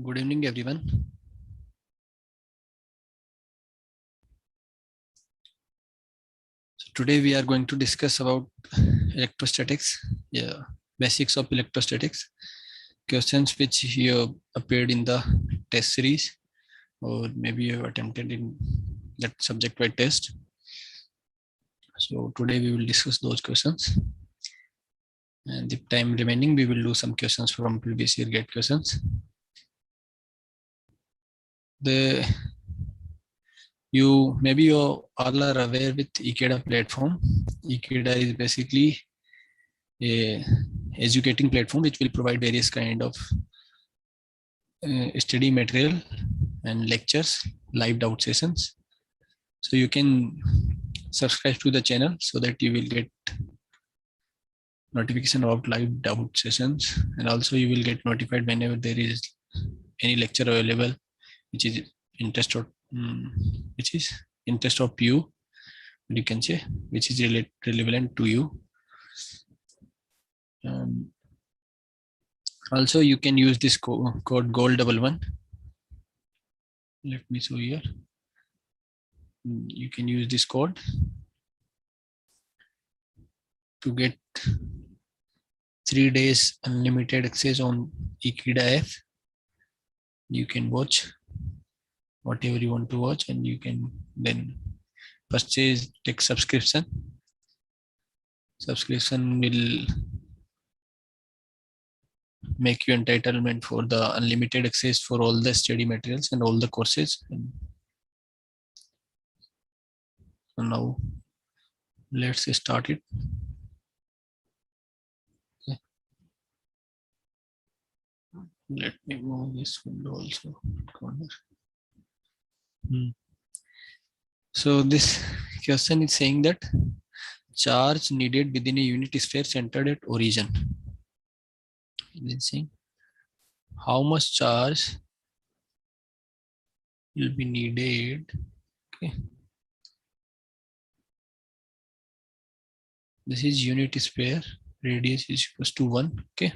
Good evening, everyone. So today we are going to discuss about electrostatics, basics of electrostatics, questions which you appeared in the test series, or maybe you have attempted in that subject by test. So today we will discuss those questions. And the time remaining, we will do some questions from previous year GATE questions. Maybe you all are aware with Ekeeda platform. Ekeeda is basically a educating platform which will provide various kind of study material and lectures, live doubt sessions. So you can subscribe to the channel so that you will get notification about live doubt sessions, and also you will get notified whenever there is any lecture available which is interest of you, you can say, which is relevant to you. Also you can use this code GOAL11. Let me show here. You can use this code to get 3 days unlimited access on Ekeeda app. You can watch whatever you want to watch, and you can then purchase, take subscription. Subscription will make you entitlement for the unlimited access for all the study materials and all the courses. So now let's start it. Okay. Let me move this window also. So this question is saying that charge needed within a unit sphere centered at origin. Let's see how much charge will be needed. Okay. This is unit sphere, radius is equals to 1. Okay.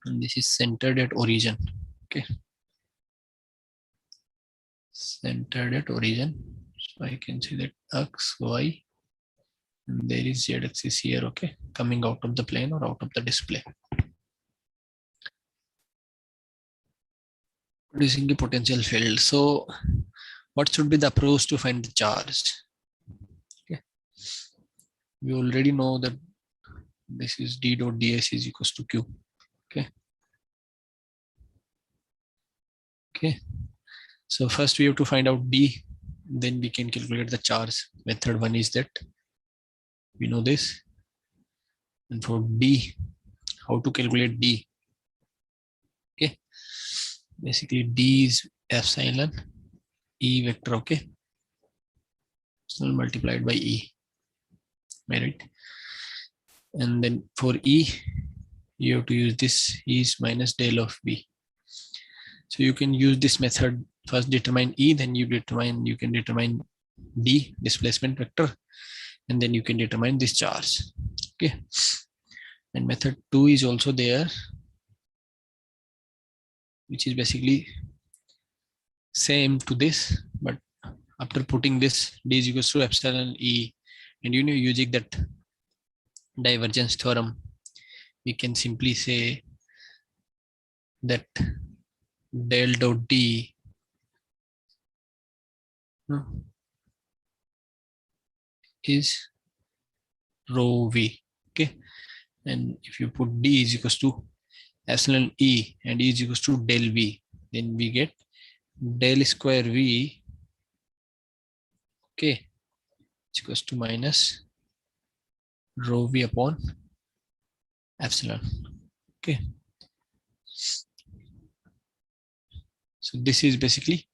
And this is centered at origin. Okay. Centered at origin. So I can see that X, Y, and there is Z axis here. Okay. Coming out of the plane or out of the display. Producing a potential field. So what should be the approach to find the charge? Okay. We already know that this is d dot ds is equals to q. Okay. Okay. So first we have to find out d, then we can calculate the charge. Method 1 is that we know this. And for d, how to calculate d? Okay. Basically d is epsilon e vector. Okay. So multiplied by e. Right. And then for e, you have to use this e is minus del of b. So you can use this method. First determine e, then you can determine d, displacement vector, and then you can determine this charge. Okay. And method 2 is also there, which is basically same to this, but after putting this d is equals to epsilon e, and using that divergence theorem, we can simply say that del dot d is rho v. Okay. And if you put d is equals to epsilon e and e is equals to del v, then we get del square v, okay, is equals to minus rho v upon epsilon. Okay. So this is basically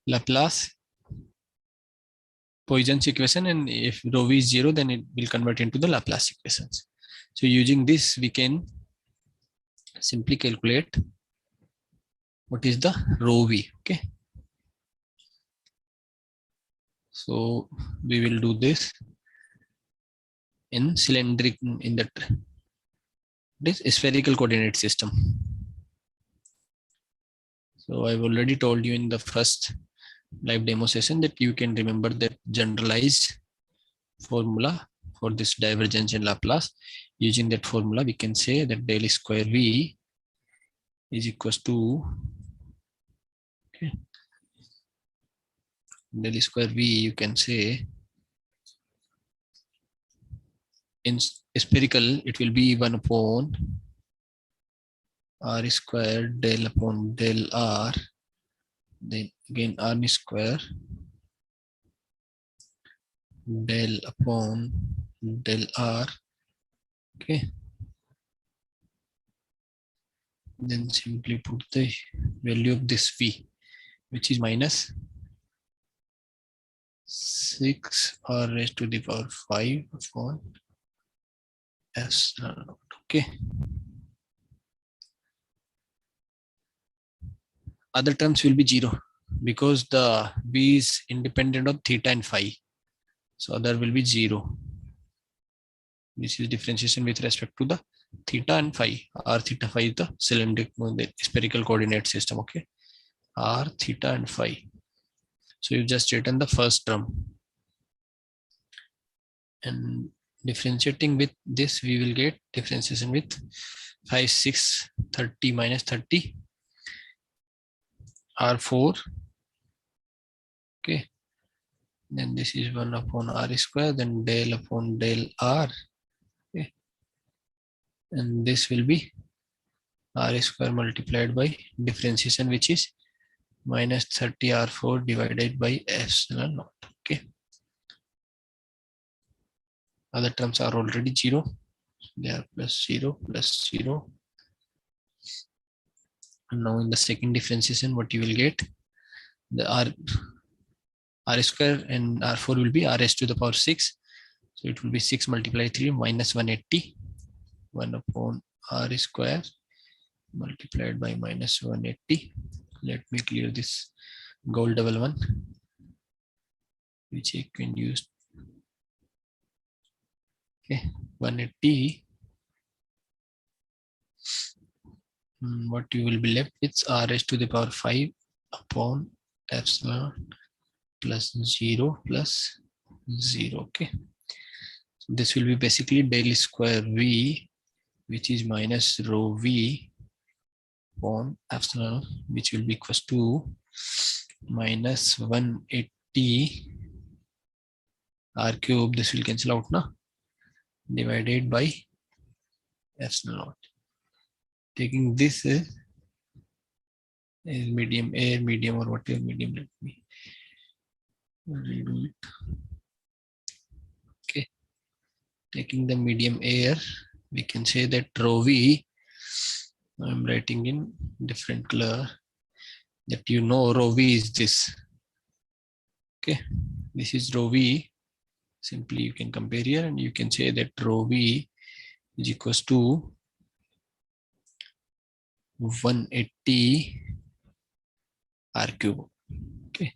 Laplace Poisson's equation, and if rho v is 0, then it will convert into the Laplace equations. So using this, we can simply calculate what is the rho v. Okay. So we will do this in cylindric, in that This spherical coordinate system. So I've already told you in the first live demo session that you can remember that generalized formula for this divergence in Laplace. Using that formula, we can say that del square V is equals to, okay, del square V, you can say in spherical, it will be 1 upon R square del upon del R, then again R square del upon del R, okay. Then simply put the value of this V, which is minus 6 R raised to the power 5 upon S naught, okay. Other terms will be 0 because the V is independent of theta and phi. So other will be 0. This is differentiation with respect to the theta and phi. R theta phi is the cylindric spherical coordinate system, okay. R theta and phi. So you just written the first term. And differentiating with this, we will get differentiation with 5, 6, 30 minus 30, R4, okay. Then this is 1 upon R square, then del upon del R, okay. And this will be R square multiplied by differentiation, which is minus 30 R4 divided by epsilon naught, okay. Other terms are already 0. They are plus 0, plus 0. And now in the second differentiation, what you will get, the R square and R4 will be R raised to the power 6. So it will be 6 multiplied 3 minus 180, 1 upon R square multiplied by minus 180. Let me clear this gold double one, which I can use. Okay, 180. What you will be left with R raised to the power 5 upon epsilon plus 0 plus 0. Okay, so this will be basically del square V, which is minus rho V upon epsilon, which will be equals to minus 180 R cube. This will cancel out now, divided by epsilon naught. Taking this is medium air, medium, or whatever medium, let me redo it. Okay, taking the medium air, we can say that rho V, I'm writing in different color, that you know rho V is this. Okay, this is rho V. Simply you can compare here and you can say that rho V is equals to 180 R cube. Okay,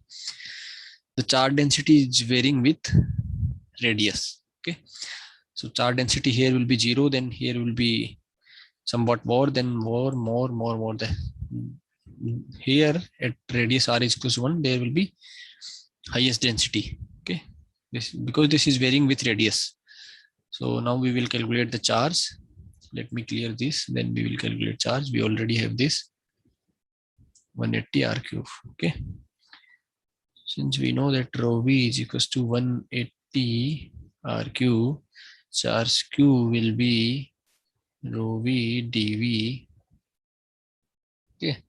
the charge density is varying with radius. Okay, so charge density here will be 0, then here will be somewhat more, then more. Here at radius R is equals to 1, there will be highest density. Okay, this because this is varying with radius. So now we will calculate the charge. Let me clear this, then we will calculate charge. We already have this 180 R cube. Okay, since we know that rho V is equals to 180 R cube, charge Q will be rho V dV. Okay,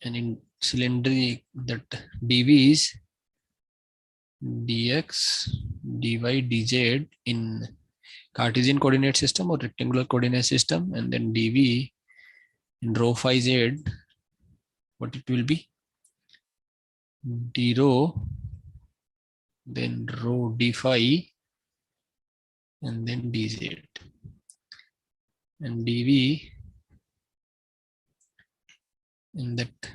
and in cylindric, that dV is dx dy dz in Cartesian coordinate system or rectangular coordinate system, and then dV in rho phi z, what it will be, d rho, then rho d phi, and then dz, and dV in that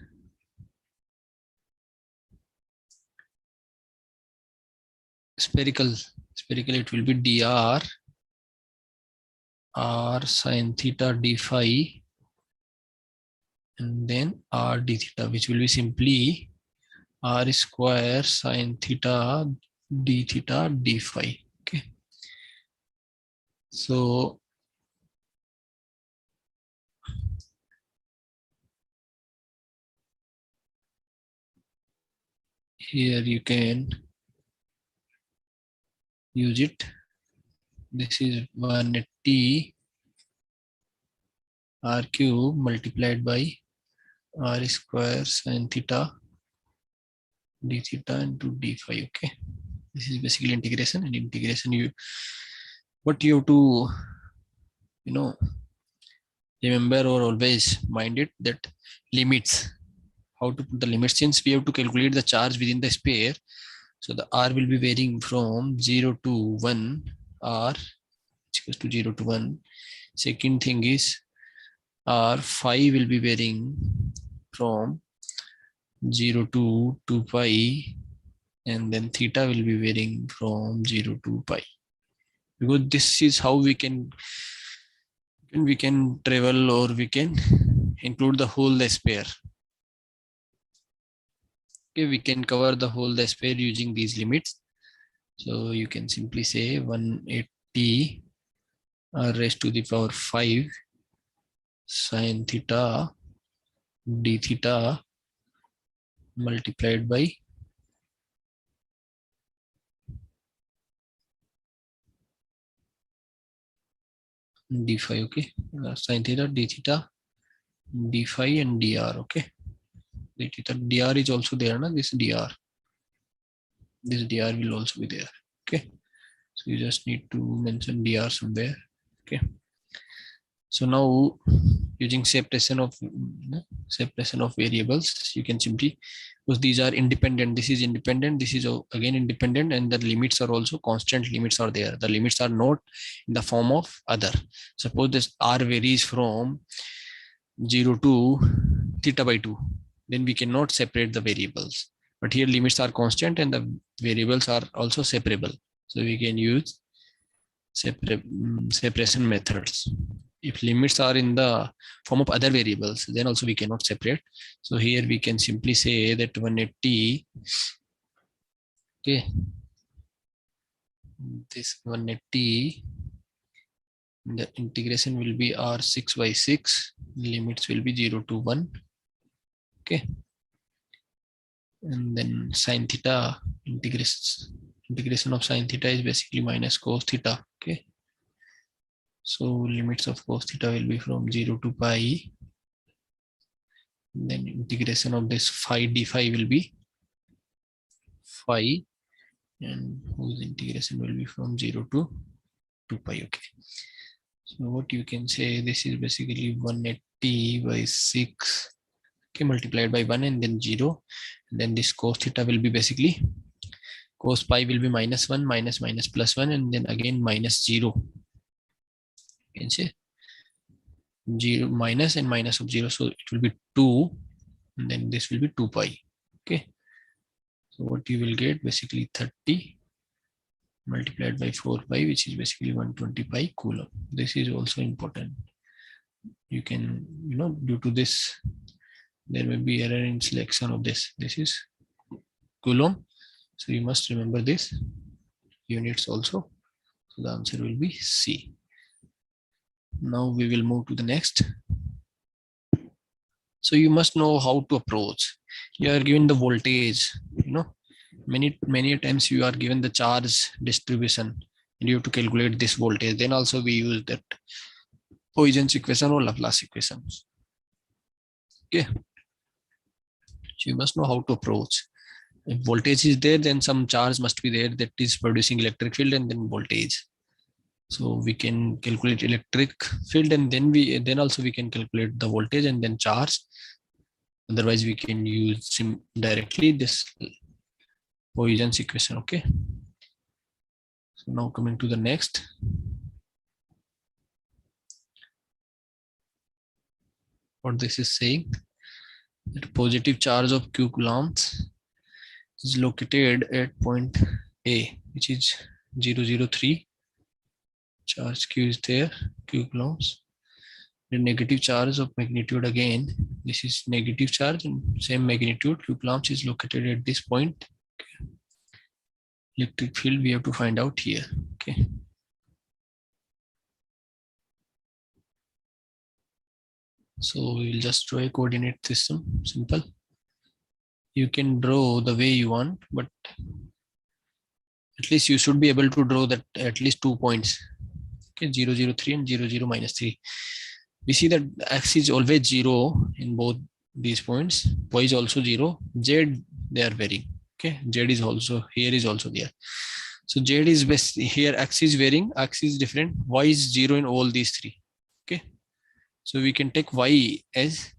spherical, it will be dr r sin theta d phi, and then r d theta, which will be simply r square sin theta d phi. Okay, so here you can use it. This is 180 r cube multiplied by r square sin theta d theta into d phi. Okay, this is basically integration. And integration, what you have to remember or always mind it, that limits, how to put the limits, since we have to calculate the charge within the sphere. So the r will be varying from 0 to 1, r is equals to 0 to 1. Second thing is r phi will be varying from 0 to 2 pi, and then theta will be varying from 0 to pi, because this is how we can travel, or we can include the whole sphere. Okay, we can cover the whole sphere using these limits. So you can simply say 180 raised to the power 5 sin theta d theta multiplied by d phi. Okay, sin theta d theta d phi and dr. Okay, d theta dr is also there, na? This dr will also be there. Okay, so you just need to mention dr somewhere. Okay, so now using separation of variables, you can simply, because these are independent, this is independent, this is again independent, and the limits are also constant limits are there. The limits are not in the form of other. Suppose this r varies from 0 to theta by 2, then we cannot separate the variables. But here limits are constant and the variables are also separable, so we can use separation methods. If limits are in the form of other variables, then also we cannot separate. So here we can simply say that 180, okay, this 180, the integration will be r6 by 6, limits will be 0 to 1. Okay, and then sin theta, integration of sin theta is basically minus cos theta. Okay, so limits of cos theta will be from 0 to pi. Then integration of this phi d phi will be phi, and whose integration will be from 0 to 2 pi. Okay, so what you can say, this is basically 180 by 6, okay, multiplied by 1 and then 0, and then this cos theta will be basically, cos pi will be minus 1 minus minus plus 1, and then again minus 0. You can say 0 minus and minus of 0, so it will be 2, and then this will be 2 pi. Okay, so what you will get, basically 30 multiplied by 4 pi, which is basically 120 pi Coulomb. This is also important. You can, due to this, there may be error in selection of this. This is Coulomb, so you must remember this units also. So the answer will be C. Now we will move to the next. So you must know how to approach. You are given the voltage, many times you are given the charge distribution, and you have to calculate this voltage. Then also we use that Poisson's equation or Laplace equations. Okay, so you must know how to approach. If voltage is there, then some charge must be there that is producing electric field, and then voltage. So we can calculate electric field, and then also we can calculate the voltage and then charge. Otherwise we can use directly this Poisson's equation. Okay, so now coming to the next. What this is saying, that positive charge of q coulombs is located at point A, which is 003, charge q is there, q coulombs. The negative charge of magnitude again, this is negative charge and same magnitude, q coulombs is located at this point. Electric field we have to find out here. Okay. So we will just draw a coordinate system, simple. You can draw the way you want, but at least you should be able to draw that at least 2 points. Okay, 0, 0, 3 and 0, 0, minus 3. We see that x is always 0 in both these points. Y is also 0. Z, they are varying. Okay, Z is also, here is also there. So Z is best here, x is varying, x is different, Y is 0 in all these three. Okay, so we can take Y as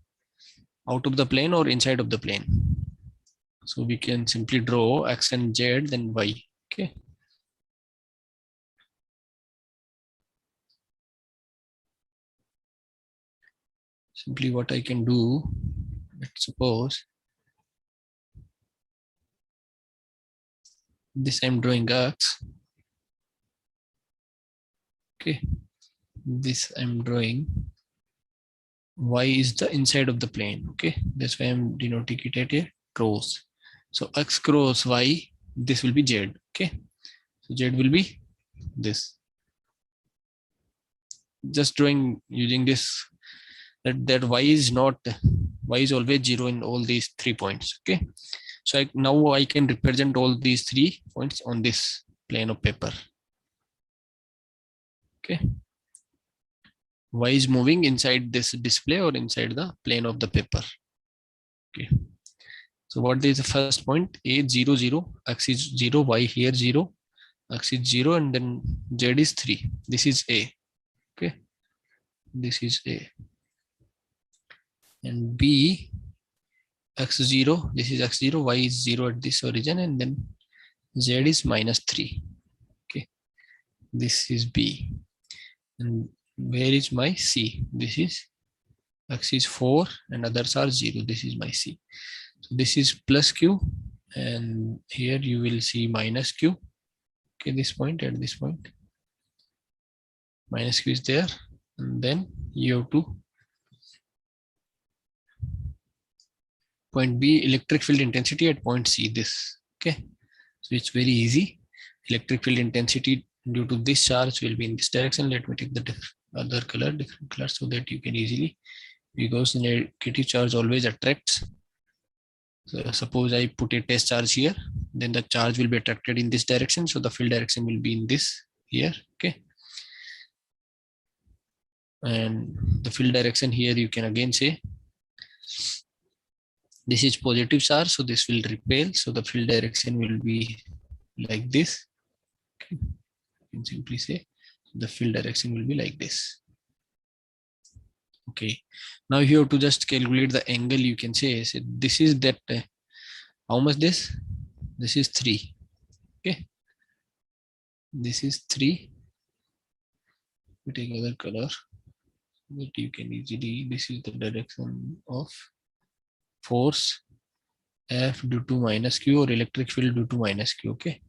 out of the plane or inside of the plane. So we can simply draw x and z, then y. Okay. Simply what I can do, let's suppose this I'm drawing x. Okay. This I'm drawing. Y is the inside of the plane. Okay. That's why I'm denoting it at a cross. So x cross y, this will be z. Okay. So z will be this. Just drawing using this, that y is not, y is always 0 in all these 3 points. Okay. So now I can represent all these 3 points on this plane of paper. Okay. Y is moving inside this display or inside the plane of the paper. Okay. So what is the first point? A 0, 0, x is 0, y here 0, x is 0, and then z is 3. This is A. Okay. This is A. And B, x0, this is x0, y is 0 at this origin, and then z is minus 3. Okay. This is B. And where is my C? This is x is 4 and others are 0. This is my C. So this is plus Q, and here you will see minus Q. Okay, this point, at this point minus Q is there, and then you have to point B, electric field intensity at point C, this. Okay, so it's very easy. Electric field intensity due to this charge will be in this direction. Let me take the other color, different color, so that you can easily, because negative charge always attracts. So suppose I put a test charge here, then the charge will be attracted in this direction. So the field direction will be in this here. Okay. And the field direction here, you can again say this is positive charge. So this will repel. So the field direction will be like this. Okay. You can simply say the field direction will be like this. Okay. Now you have to just calculate the angle. You can say, so this is that, how much this? This is 3. Okay. This is 3. We take other color that you can easily, this is the direction of force F due to minus Q, or electric field due to minus Q. Okay.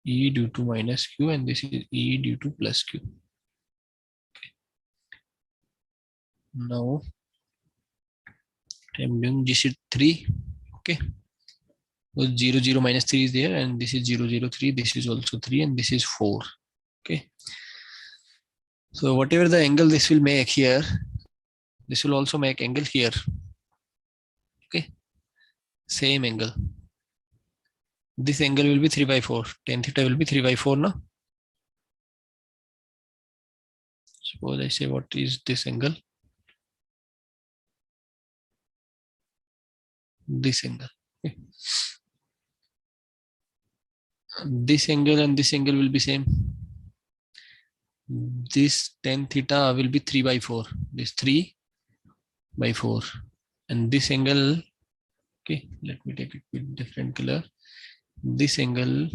E due to minus Q, and this is E due to plus Q. Okay. Now I'm doing this is 3. Okay. So 0, 0, minus 3 is there, and this is 0, 0, 3. This is also 3, and this is 4. Okay. So whatever the angle this will make here, this will also make angle here. Okay. Same angle. This angle will be 3 by 4. Tan theta will be 3 by 4 now. Suppose I say, what is this angle? This angle. Okay. This angle and this angle will be same. This tan theta will be 3 by 4. This 3 by 4. And this angle, okay, let me take it with different color. This angle,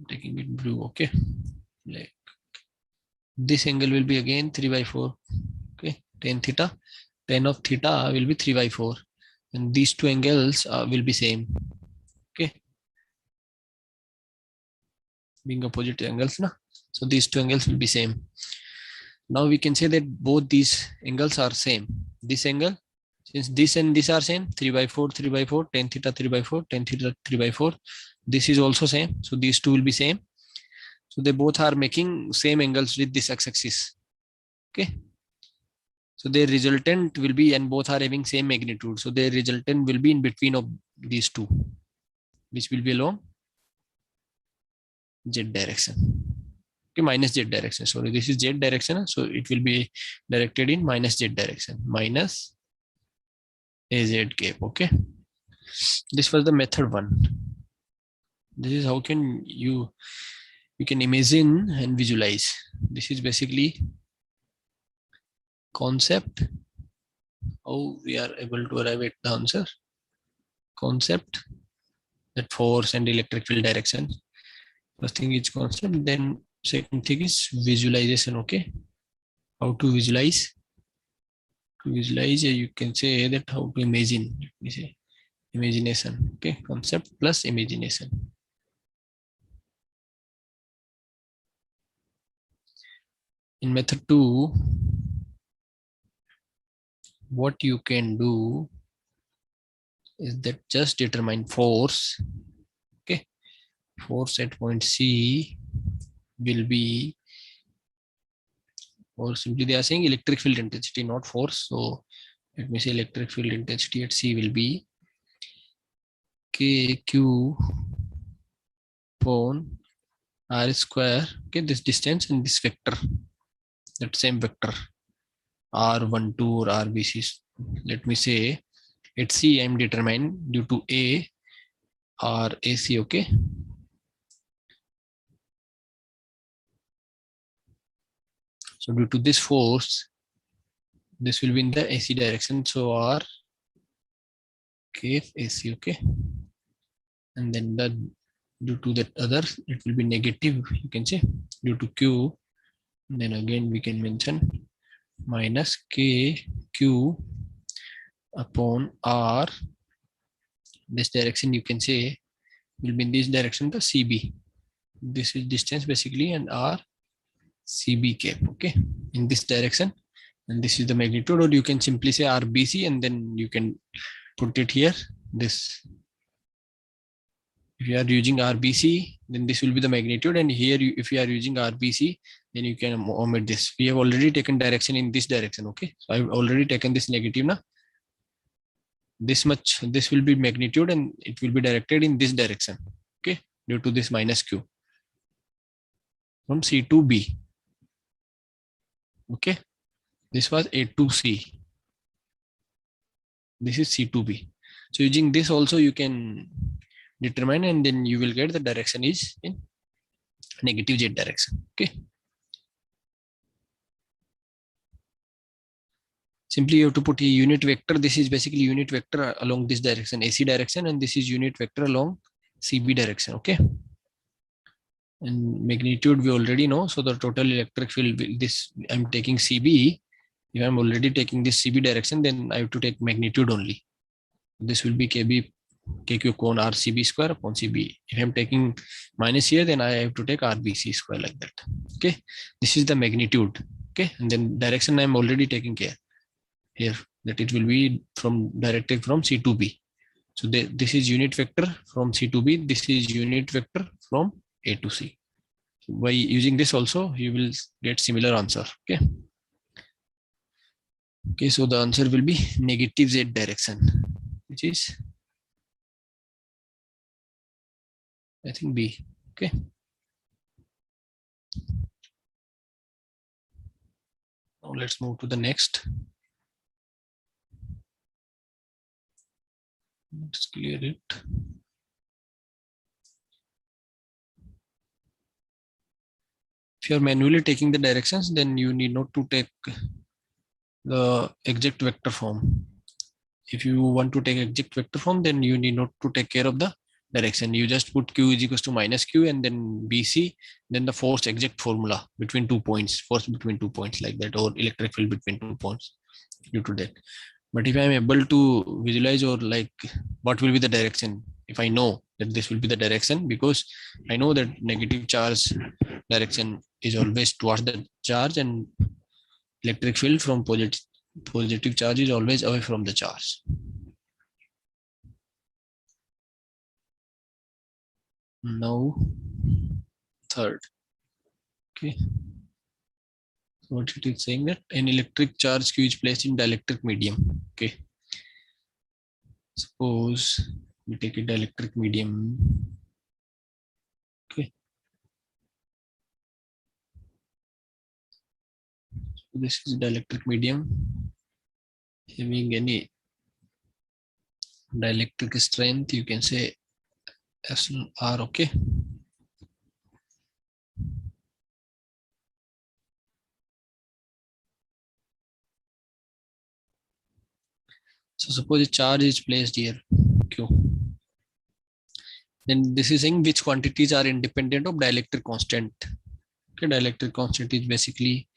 taking it blue. Okay. Like this angle will be again 3 by 4. Okay. Tan theta. Tan of theta will be 3 by 4. And these two angles will be same. Okay. being opposite angles, na? So these two angles will be same. Now we can say that both these angles are same. This angle, since this and this are same, 3 by 4, 3 by 4, tan theta 3 by 4, tan theta 3 by 4. This is also same. So these two will be same. So they both are making same angles with this x-axis. Okay. So their resultant will be, and both are having same magnitude. So their resultant will be in between of these two, which will be along z direction. Okay, minus z direction. Sorry, this is z direction. So it will be directed in minus z direction, minus az cap. Okay. This was the method one. This is how can you can imagine and visualize. This is basically concept, how we are able to arrive at the answer. Concept, that force and electric field direction. First thing is concept, then second thing is visualization. Okay, how to visualize. To visualize, you can say that how to imagine. Let me say imagination. Okay, concept plus imagination. In method 2, what you can do is that just determine force. Okay, force at point C will be, or simply they are saying electric field intensity, not force. So let me say electric field intensity at C will be KQ upon R square. Okay, this distance and this vector, that same vector R12 or RBC. Let me say at C I am determined due to A or AC. Okay, so due to this force, this will be in the AC direction. So R K AC. Okay, and then the due to that other, it will be negative, you can say, due to Q. Then again we can mention minus KQ upon R. This direction you can say will be in this direction, the CB. This is distance basically, and R CB cap. Okay, in this direction, and this is the magnitude, or you can simply say RBC, and then you can put it here. This, if you are using RBC, then this will be the magnitude, and here if you are using RBC, then you can omit this. We have already taken direction in this direction. Okay, so I've already taken this negative now. This much, this will be magnitude, and it will be directed in this direction. Okay, due to this minus Q from C to B. Okay, this was A to C. This is C to B. So using this also you can determine, and then you will get the direction is in negative z direction. Okay, simply you have to put a unit vector. This is basically unit vector along this direction, AC direction, and this is unit vector along CB direction. Okay, and magnitude we already know. So the total electric field, this I'm taking CB. If I'm already taking this CB direction, then I have to take magnitude only. This will be KB KQ upon RCB square upon CB. If I'm taking minus here, then I have to take RBC square, like that. Okay, this is the magnitude. Okay, and then direction I'm already taking care here, that it will be from directed from C to B. So this is unit vector from C to B. This is unit vector from A to C. So by using this also, you will get similar answer. Okay. Okay, so the answer will be negative Z direction, which is, I think, B. Okay. Now let's move to the next. Let's clear it. If you are manually taking the directions, then you need not to take the exact vector form. If you want to take exact vector form, then you need not to take care of the direction. You just put Q is equals to minus Q, and then BC, then the force exact formula between 2 points, force between 2 points, like that, or electric field between 2 points due to that. But if I am able to visualize, or like what will be the direction, if I know, that this will be the direction, because I know that negative charge direction is always towards the charge, and electric field from positive charge is always away from the charge. Now third. Okay. So what it is saying that an electric charge Q is placed in dielectric medium. Okay. Suppose we take a dielectric medium. Okay. So this is dielectric medium having any dielectric strength, you can say epsilon R. Okay. So suppose a charge is placed here, Q. Then this is saying which quantities are independent of dielectric constant. Okay, dielectric constant is basically,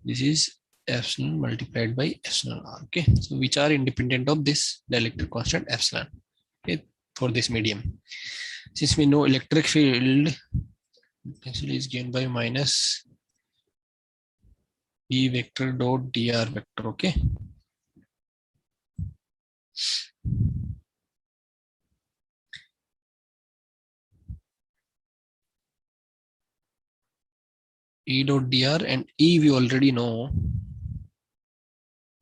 this is epsilon multiplied by epsilon R. Okay, so which are independent of this dielectric constant epsilon. Okay, for this medium. Since we know electric field actually is given by minus E vector dot dr vector. Okay. E dot dr, and E we already know.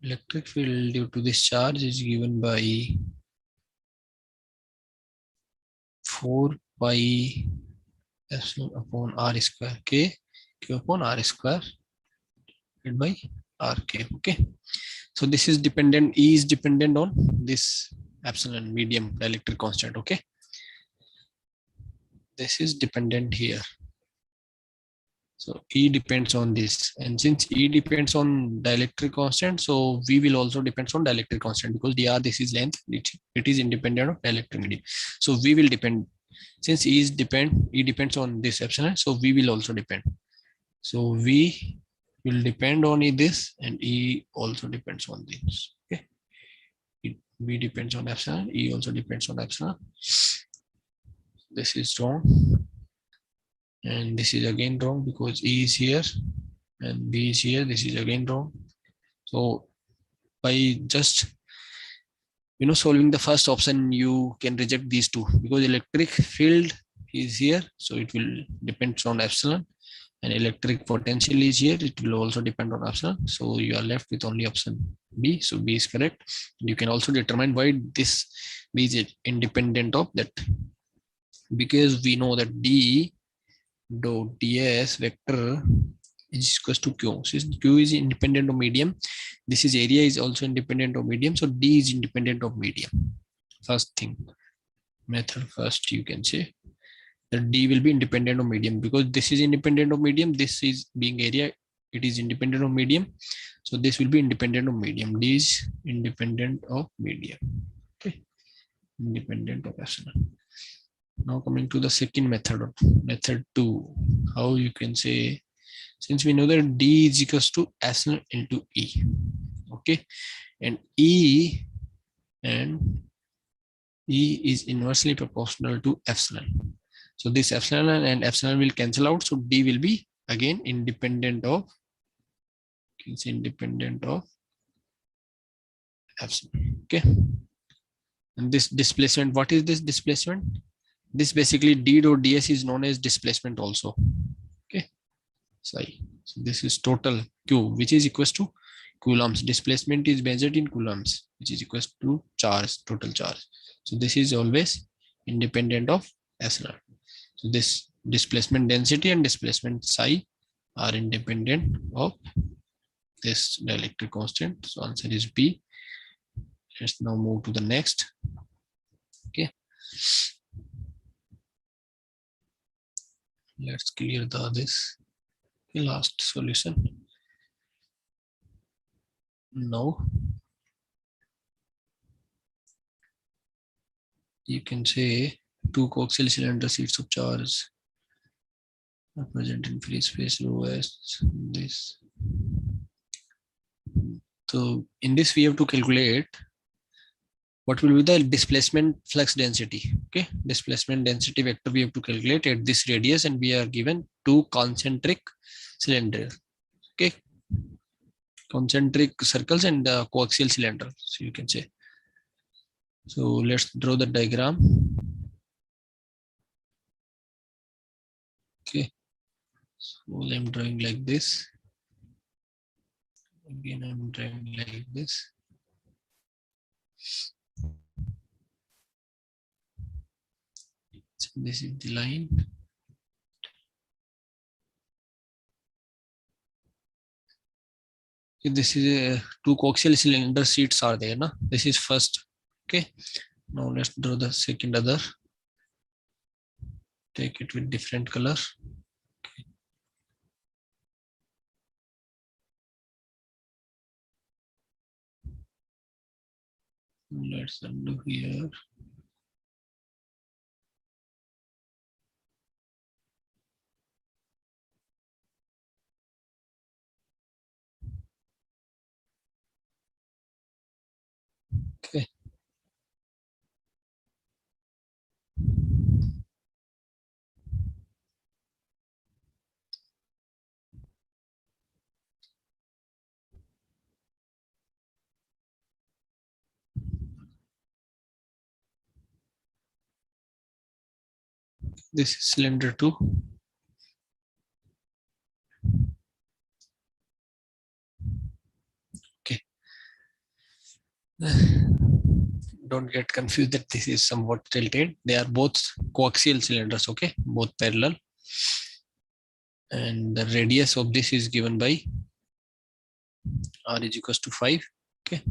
Electric field due to this charge is given by 4 pi epsilon upon r square k, q upon r square divided by rk. Okay, so this is dependent, E is dependent on this epsilon medium dielectric constant. Okay, this is dependent here. So E depends on this, and since E depends on dielectric constant, so V will also depends on dielectric constant, because dr, this is length, it is independent of dielectric medium. So V will depend, since E depends on this epsilon, so V will also depend. So V will depend on this, and E also depends on this. Okay, V depends on epsilon, E also depends on epsilon. This is wrong, and this is again wrong, because E is here and B is here. This is again wrong. So by just solving the first option, you can reject these two, because electric field is here, so it will depend on epsilon, and electric potential is here, it will also depend on epsilon. So you are left with only option B. So B is correct. You can also determine why this B is independent of that, because we know that D dot ds vector is equals to Q. Since Q is independent of medium, this is area is also independent of medium, so D is independent of medium. First thing, method first, you can say that D will be independent of medium, because this is independent of medium, this is being area, it is independent of medium, so this will be independent of medium. D is independent of medium. Okay, independent of epsilon. Now coming to the second method, method 2, how you can say, since we know that D is equals to epsilon into E. Okay, and E is inversely proportional to epsilon. So this epsilon and epsilon will cancel out. So D will be again independent of, it's independent of epsilon. Okay, and this displacement, what is this displacement? This basically D dot ds is known as displacement also. Okay, so this is total Q, which is equals to coulombs. Displacement is measured in coulombs, which is equals to charge, total charge. So this is always independent of epsilon. So this displacement density and displacement psi are independent of this dielectric constant. So answer is B. Let's now move to the next. Okay, let's clear this last solution. Now you can say two coaxial cylinder sheets of charge are present in free space rho s. This. So in this we have to calculate what will be the displacement flux density? Okay, displacement density vector we have to calculate at this radius, and we are given two concentric cylinders. Okay, concentric circles and coaxial cylinder, so you can say. So let's draw the diagram. Okay, so I'm drawing like this. Again, I'm drawing like this. So this is the line. This is a two coaxial cylinder sheets are there. Na? This is first. Okay. Now let's draw the second other. Take it with different color. Okay. Let's undo here. Okay. This is cylinder 2. Okay. Don't get confused that this is somewhat tilted. They are both coaxial cylinders. Okay, both parallel. And the radius of this is given by r is equals to 5. Okay,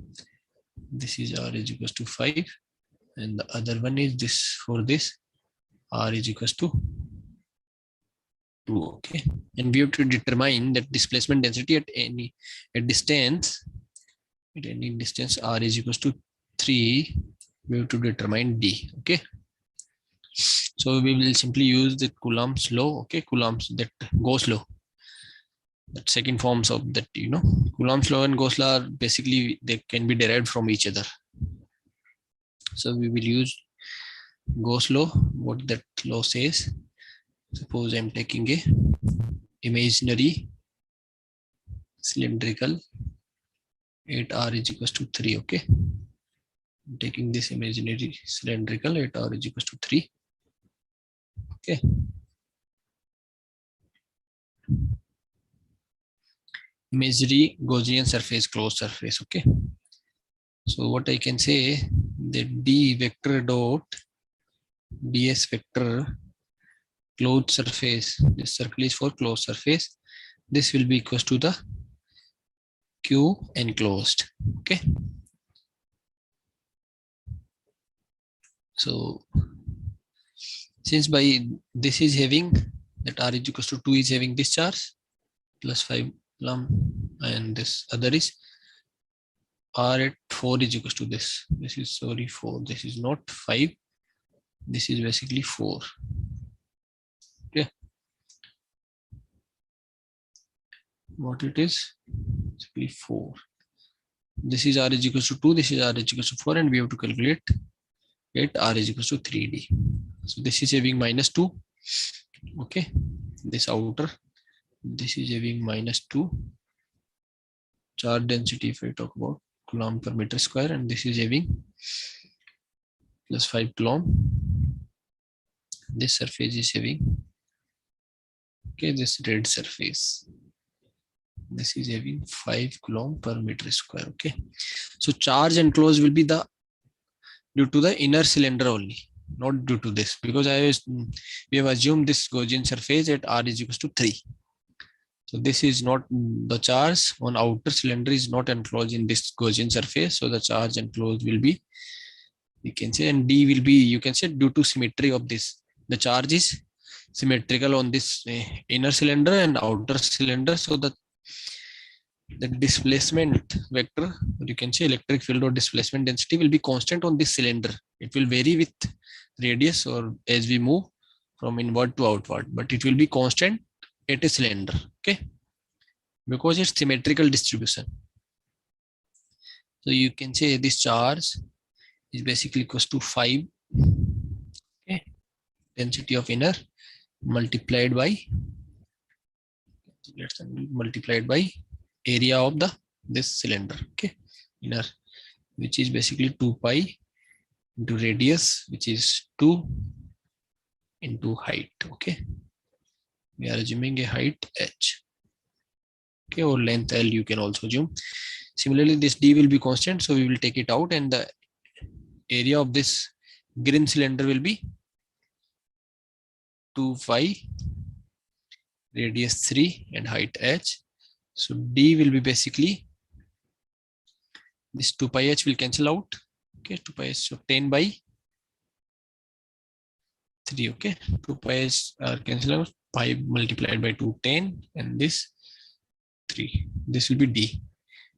this is r is equals to 5, and the other one is this. For this, r is equals to 2. Okay, and we have to determine that displacement density at any distance. At any distance, r is equals to 3. We have to determine d. Okay, so we will simply use the Coulomb's law. Okay, Coulomb's, that Gauss law. That second forms of that, Coulomb's law and Gauss law are basically, they can be derived from each other. So we will use Gauss law. What that law says: suppose I'm taking a imaginary cylindrical at r is equals to 3. Okay, I'm taking this imaginary cylindrical at r is equals to 3. Okay, imaginary Gaussian surface, closed surface. Okay, so what I can say, that d vector dot ds vector closed surface, this circle is for closed surface, this will be equals to the q enclosed. Okay, so since by this is having that r is equals to 2 is having this charge plus 5 Coulomb, and this other is r at 4 is equals to this. This is, sorry, 4. This is not 5. This is basically 4. Okay, what it is, basically 4. This is r is equals to 2. This is r is equals to 4, and we have to calculate at r is equals to 3d. So this is having -2. Okay, this outer, this is having -2 charge density if I talk about Coulomb per meter square, and this is having plus 5 Coulomb. This surface is having, okay, this red surface, this is having 5 Coulomb per meter square. Okay, so charge enclosed will be the due to the inner cylinder only, not due to this, because we have assumed this Gaussian surface at r is equals to 3. So this is not the charge on outer cylinder is not enclosed in this Gaussian surface. So the charge enclosed will be, you can say, and d will be, you can say, due to symmetry of this. The charge is symmetrical on this inner cylinder and outer cylinder. So the displacement vector, or you can say electric field or displacement density, will be constant on this cylinder. It will vary with radius or as we move from inward to outward, but it will be constant at a cylinder. Okay, because it's symmetrical distribution. So you can say this charge is basically equals to 5, okay, density of inner multiplied by, let's multiplied by area of the this cylinder, okay, inner, which is basically 2 pi into radius, which is 2 into height, okay. We are assuming a height h, okay, or length L you can also assume. Similarly, this D will be constant, so we will take it out, and the area of this green cylinder will be 2 pi, radius 3 and height h. So D will be basically, this 2 pi h will cancel out, okay, 2 pi h, so 10 by 3, okay, 2 pi h are cancel out, 5 multiplied by 2, 10, and this 3, this will be D,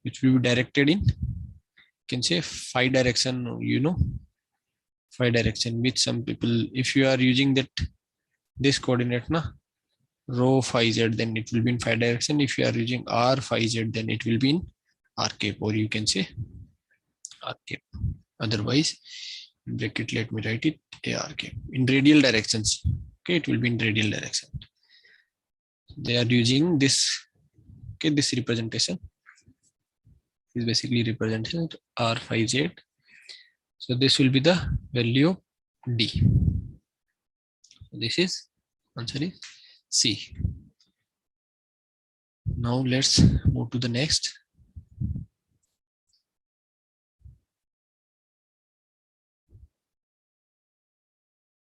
which will be directed in, you can say, phi direction, you know, phi direction, which some people, if you are using that this coordinate na, rho phi z, then it will be in phi direction. If you are using r phi z, then it will be in r cap, or you can say r cap. Otherwise, bracket, let me write it, ar cap in radial directions, okay, it will be in radial direction. They are using this, okay, this representation is basically represented r phi z. So this will be the value of D. This is answer is C. Now let's move to the next.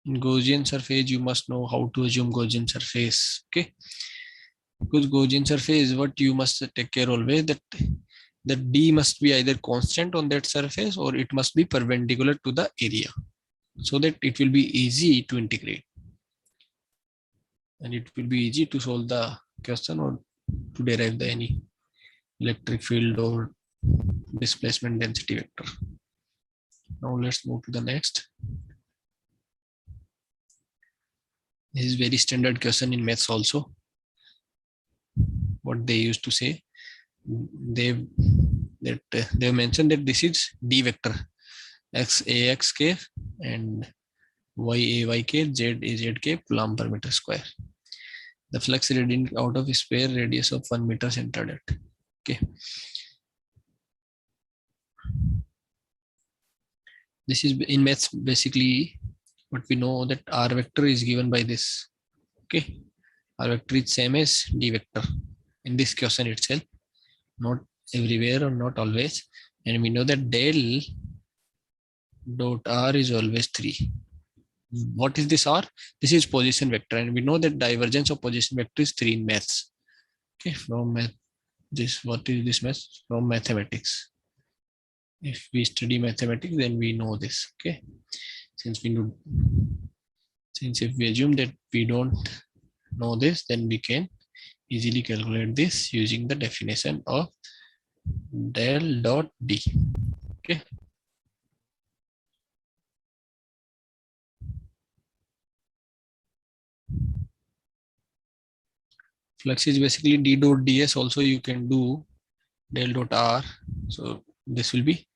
In Gaussian surface, you must know how to assume Gaussian surface, okay? Because Gaussian surface, what you must take care always, that the D must be either constant on that surface or it must be perpendicular to the area, so that it will be easy to integrate. And it will be easy to solve the question or to derive the any electric field or displacement density vector. Now let's move to the next. This is very standard question in maths also. What they used to say, they mentioned that this is D vector, x a x k and y a y k, z a z k, Coulomb per meter square. The flux radiant out of a sphere radius of 1 meter centered at, okay. This is in maths basically what we know, that r vector is given by this, okay. R vector is same as D vector in this question itself, not everywhere or not always. And we know that del dot R is always 3. What is this R? This is position vector, and we know that divergence of position vector is 3 in maths. Okay, from math, this, what is this math? From mathematics. If we study mathematics, then we know this. Okay, since if we assume that we don't know this, then we can easily calculate this using the definition of del dot D. Okay. Flux is basically D dot ds. Also, you can do del dot R. So this will be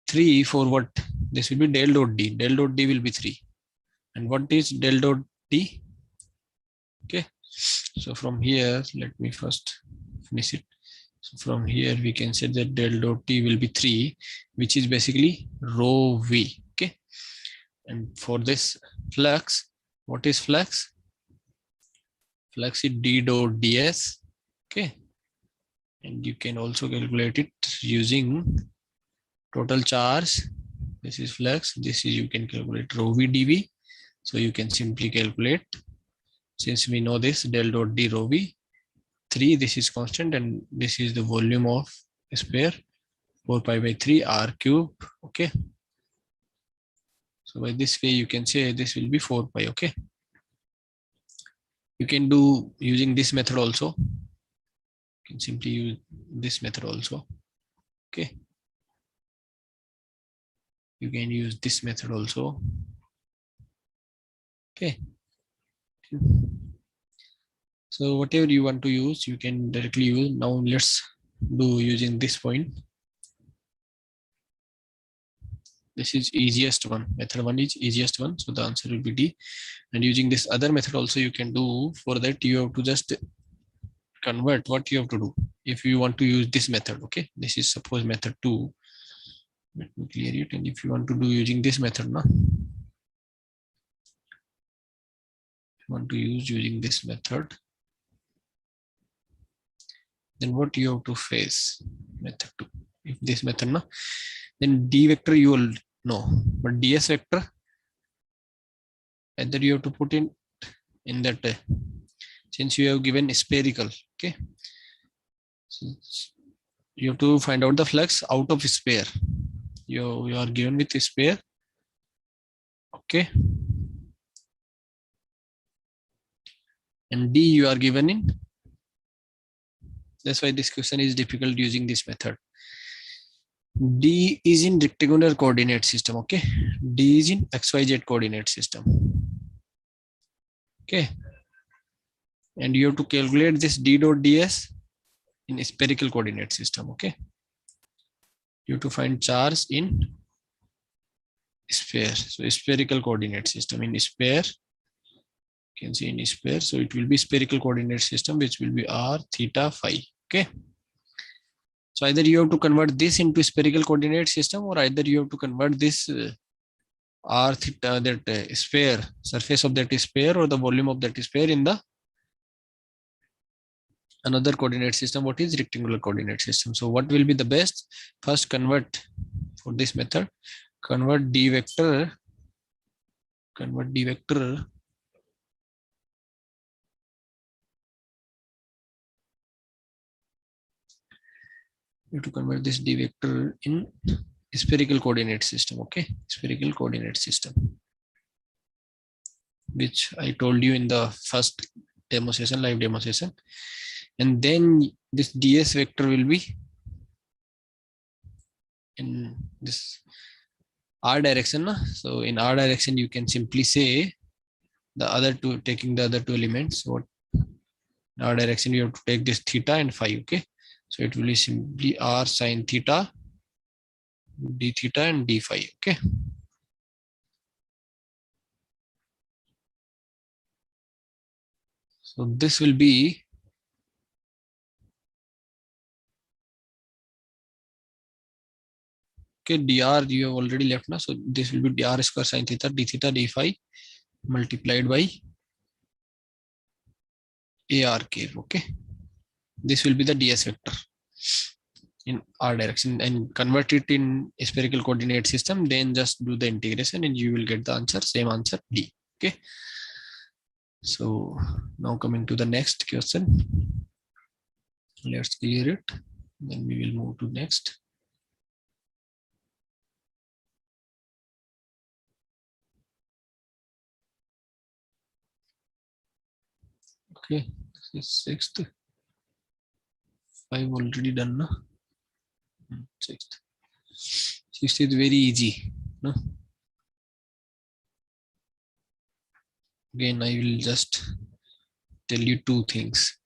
3 for what? This will be del dot D. Del dot D will be 3. And what is del dot D? Okay. So from here, let me first finish it. So from here, we can say that del dot T will be 3, which is basically rho V. Okay. And for this flux, what is flux? Flux is D dot ds. Okay. And you can also calculate it using total charge. This is flux. This is, you can calculate rho V dV. So you can simply calculate, since we know this del dot D rho V, 3, this is constant, and this is the volume of a sphere, 4 pi by 3 r cube. Okay. So by this way, you can say this will be 4 pi. Okay. You can do using this method also. You can simply use this method also. Okay. You can use this method also. Okay. So whatever you want to use, you can directly use. Now let's do using this point. This is easiest one. Method 1 is easiest one. So the answer will be D. And using this other method also you can do. For that you have to just convert what you have to do. If you want to use this method, okay, this is suppose method 2. Let me clear it. And if you want to do using this method, now you want to use using this method, then what you have to face method 2. If this method, no, then D vector you will know, but DS vector either you have to put in that since you have given spherical, okay, so you have to find out the flux out of sphere. You are given with a sphere, okay, and D you are given in. That's why this question is difficult using this method. D is in rectangular coordinate system, okay. D is in XYZ coordinate system, okay, and you have to calculate this D dot DS in spherical coordinate system, okay. You have to find charge in sphere, so spherical coordinate system in sphere, you can see in sphere, so it will be spherical coordinate system, which will be R, theta, phi, okay. So either you have to convert this into spherical coordinate system, or either you have to convert this R theta, that sphere, surface of that sphere or the volume of that sphere in the another coordinate system, what is rectangular coordinate system. So what will be the best? First convert, for this method, convert D vector you have to convert this D vector in spherical coordinate system, okay, spherical coordinate system, which I told you in the first demo session, live demo session. And then this DS vector will be in this R direction. So in R direction, you can simply say the other two, taking the other two elements. So in R direction, you have to take this theta and phi, okay. So it will be simply R sine theta, D theta and D phi, okay. So this will be okay. dr you have already left now, so this will be dr square sine theta d theta d phi multiplied by ar cube, okay. This will be the ds vector in r direction, and convert it in a spherical coordinate system. Then just do the integration and you will get the answer, same answer, D, okay. So now coming to the next question, let's clear it, then we will move to next. Okay, this is sixth. 5 already done, no? Sixth. Sixth is very easy, no? Again, I will just tell you two things.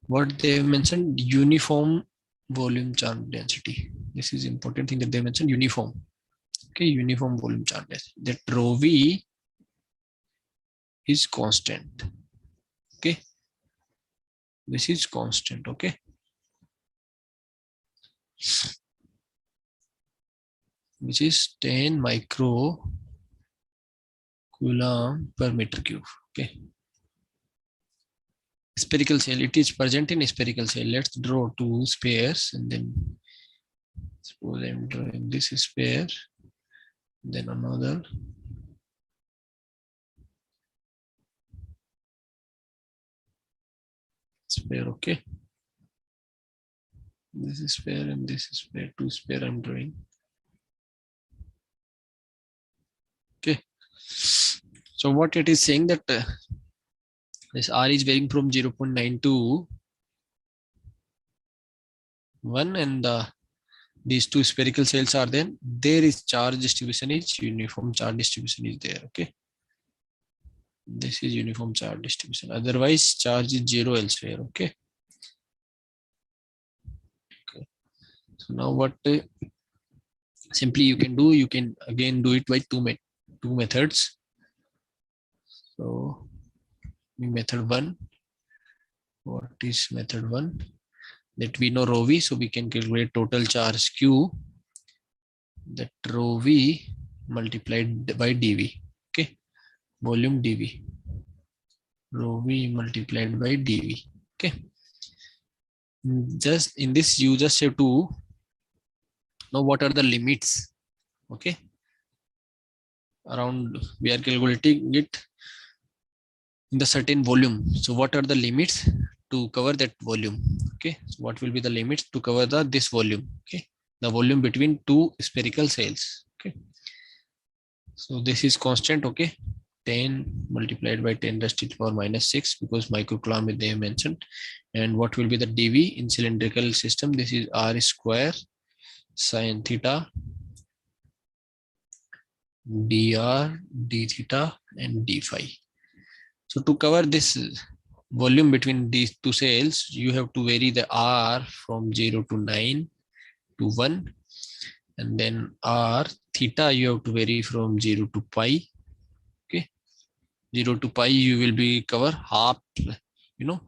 What they have mentioned, uniform volume charge density. This is important thing that they mentioned, uniform. Okay, uniform volume charge density. That rho v is constant. Okay, this is constant. Okay, which is 10 micro Coulomb per meter cube. Okay, spherical cell, it is present in spherical cell. Let's draw two spheres, and then suppose I'm drawing this sphere, then another. Sphere, okay. This is sphere and this is sphere, two sphere I'm drawing. Okay. So what it is saying that this R is varying from 0.9 to 1, and these two spherical cells are then there is charge distribution is uniform charge distribution is there. Okay. This is uniform charge distribution. Otherwise, charge is 0 elsewhere. Okay. Okay. So now what Simply you can again do it by two methods. So method one, what is method one? That we know rho v, so we can calculate total charge q, that rho v multiplied by dv. Okay, volume dv, rho v multiplied by dv. Okay, just in this you just have to know what are the limits. Okay, around we are calculating it in the certain volume, so what are the limits to cover that volume? Okay, so what will be the limits to cover this volume? Okay, the volume between two spherical cells. Okay, so this is constant. Okay, 10 multiplied by 10 raised to the power minus 6, because microcoulomb they have mentioned. And what will be the dv in cylindrical system? This is r square sine theta dr d theta and d phi. So to cover this volume between these two cells, you have to vary the r from 0 to 9 to 1, and then r theta you have to vary from 0 to pi. Okay, 0 to pi you will be cover half, you know,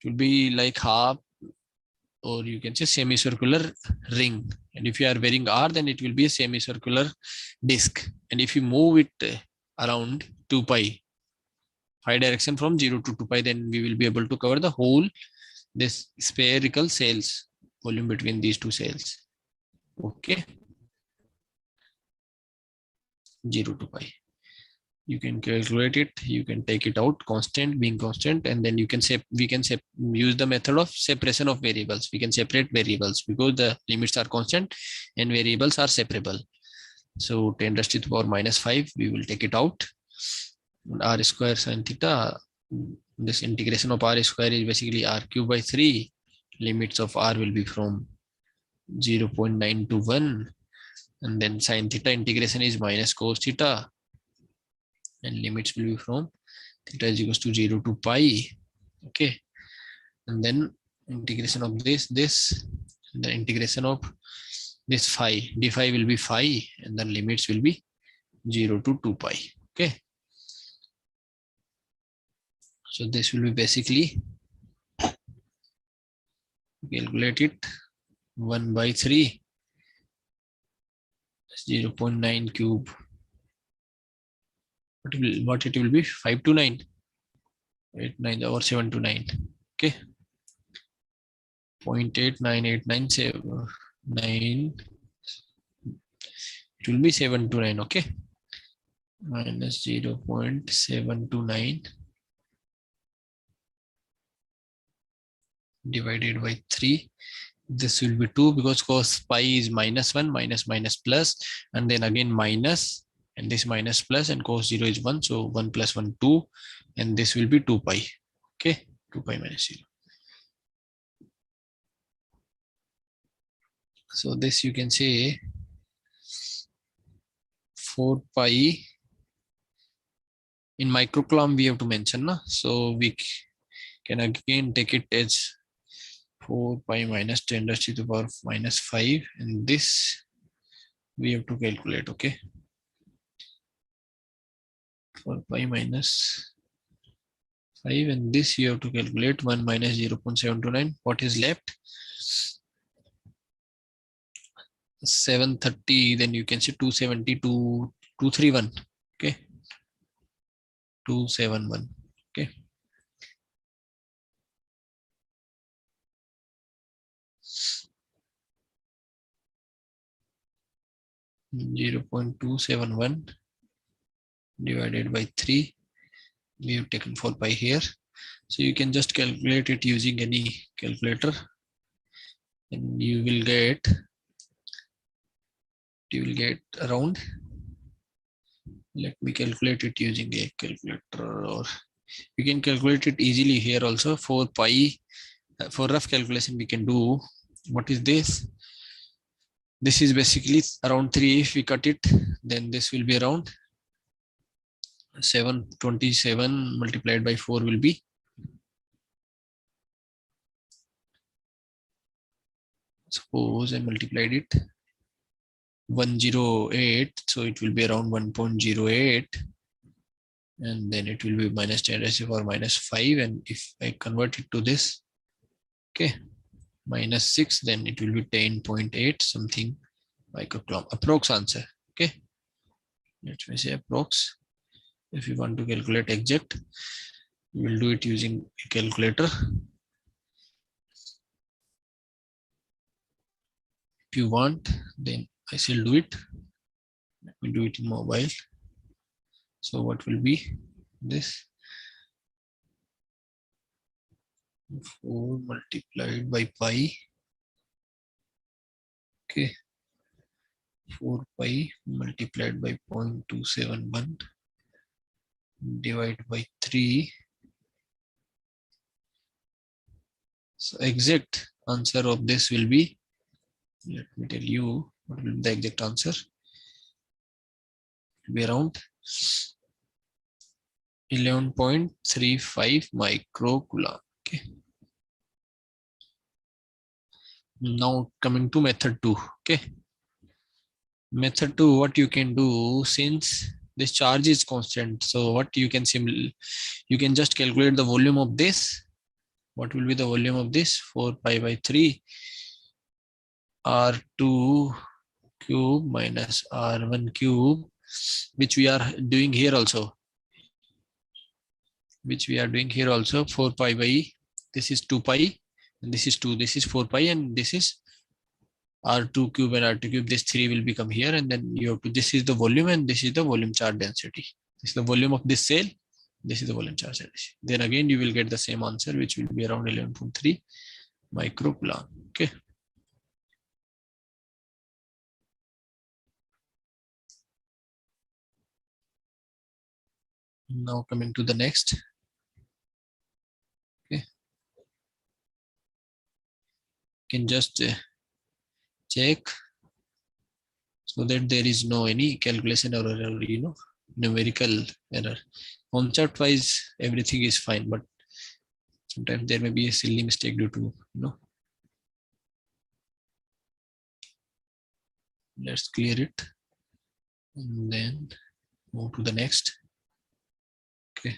it will be like half, or you can say semicircular ring. And if you are varying r, then it will be a semicircular disk. And if you move it around 2 pi, phi direction from 0 to 2 pi, then we will be able to cover the whole this spherical cells volume between these two cells. Okay, 0 to pi. You can calculate it, you can take it out, constant being constant, and then you can say we can use the method of separation of variables. We can separate variables because the limits are constant and variables are separable. So 10 raised to the power minus 5, we will take it out. R square sine theta, this integration of r square is basically r cube by 3. Limits of r will be from 0.9 to 1, and then sine theta integration is minus cos theta, and limits will be from theta is equals to 0 to pi. Okay, and then integration of this, and the integration of this phi, d phi will be phi, and then limits will be 0 to 2 pi. Okay, so this will be basically calculate it 1 by 3, 0.9 cube. What it will be 5 to 9, 8 9 or 7 to 9. Okay, 0.89897 it will be 7 to 9. Okay, minus 0.729 divided by 3. This will be 2, because cos pi is minus 1, minus minus plus, and then again minus, and this minus plus, and cos 0 is 1, so 1 plus 1 2, and this will be 2 pi. Okay, 2 pi minus 0. So this you can say 4 pi. In microcoulomb we have to mention, so we can again take it as 4 pi minus 10 raised to the power minus 5, and this we have to calculate. Okay, 4 pi minus 5, and this you have to calculate 1 minus 0.729. What is left? 730. Then you can say 272, 231. Okay, 271. Okay, (0.271) divided by 3. We have taken 4 pi here, so you can just calculate it using any calculator, and you will get around, let me calculate it using a calculator, or you can calculate it easily here also. 4 pi, for rough calculation we can do, what is this? This is basically around 3. If we cut it, then this will be around 727 multiplied by 4 will be, suppose I multiplied it 108, so it will be around 1.08, and then it will be minus 10 raised to the power minus 5, and if I convert it to this, okay, minus 6, then it will be 10.8 something microcoulomb. Approx answer. Okay, let me say approx. If you want to calculate exact, you will do it using a calculator. If you want, then I shall do it. Let me do it in mobile. So what will be this? 4 multiplied by pi. Okay, 4 pi multiplied by 0.271 divided by 3. So exact answer of this will be, let me tell you what will be the exact answer. It will be around 11.35 microcoulomb. Okay. Now coming to method 2. Okay. Method 2, what you can do, since this charge is constant, so what you can you can just calculate the volume of this. What will be the volume of this? 4 pi by 3 R2 cube minus R1 cube, which we are doing here also. 4 pi by, this is 2 pi, and this is 2, this is 4 pi, and this is R2 cube and R2 cube. This 3 will become here, and then you have to, this is the volume, and this is the volume charge density. This is the volume of this cell. This is the volume charge density. Then again, you will get the same answer, which will be around 11.3 microcoulomb. Okay. Now coming to the next. Okay. You can just check so that there is no any calculation or numerical error. Concept wise, everything is fine, but sometimes there may be a silly mistake due to, let's clear it and then move to the next. Okay.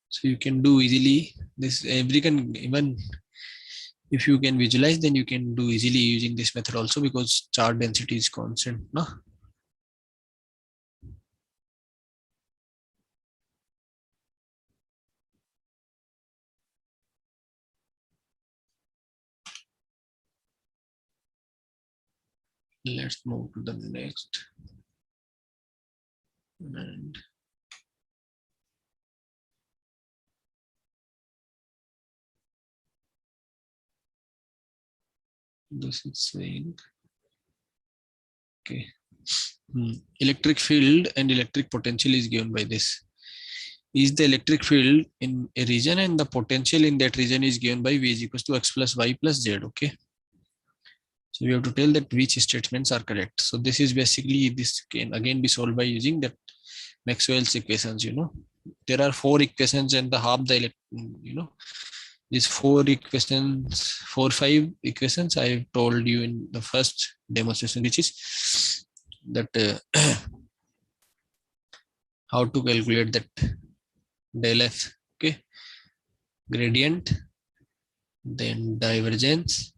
So you can do easily this, even if you can visualize, then you can do easily using this method also, because charge density is constant. No? Let's move to the next. And this is saying, okay, electric field and electric potential is given by this. Is the electric field in a region, and the potential in that region is given by V is equals to X plus Y plus Z. Okay. So we have to tell that which statements are correct. So this is basically, this can again be solved by using that Maxwell's equations. There are 4 equations and the half the these 5 equations I have told you in the first demonstration, which is that how to calculate that del F. Okay, gradient, then divergence,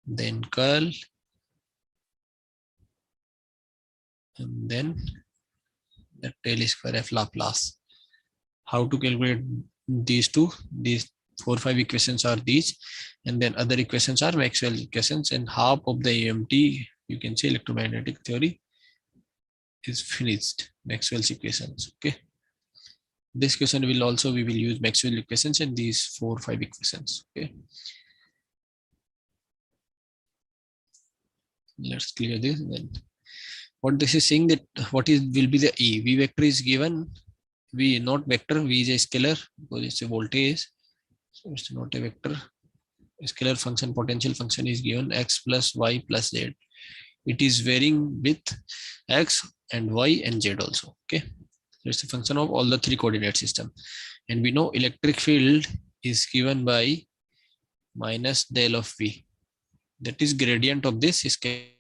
then curl, and then the del square F Laplace. How to calculate these 4 5 equations are these, and then other equations are Maxwell's equations, and half of the EMT, you can say electromagnetic theory, is finished. Maxwell's equations. Okay. This question we will use Maxwell equations and these 4 5 equations. Okay. Let's clear this. Then what this is saying, that what will be the E? V vector is given. V not vector. V is a scalar because it's a voltage. So it's not a vector. Scalar function, potential function is given x plus y plus z. It is varying with x and y and z also. Okay, so it's a function of all the three coordinate system. And we know electric field is given by minus del of v. That is gradient of this scalar.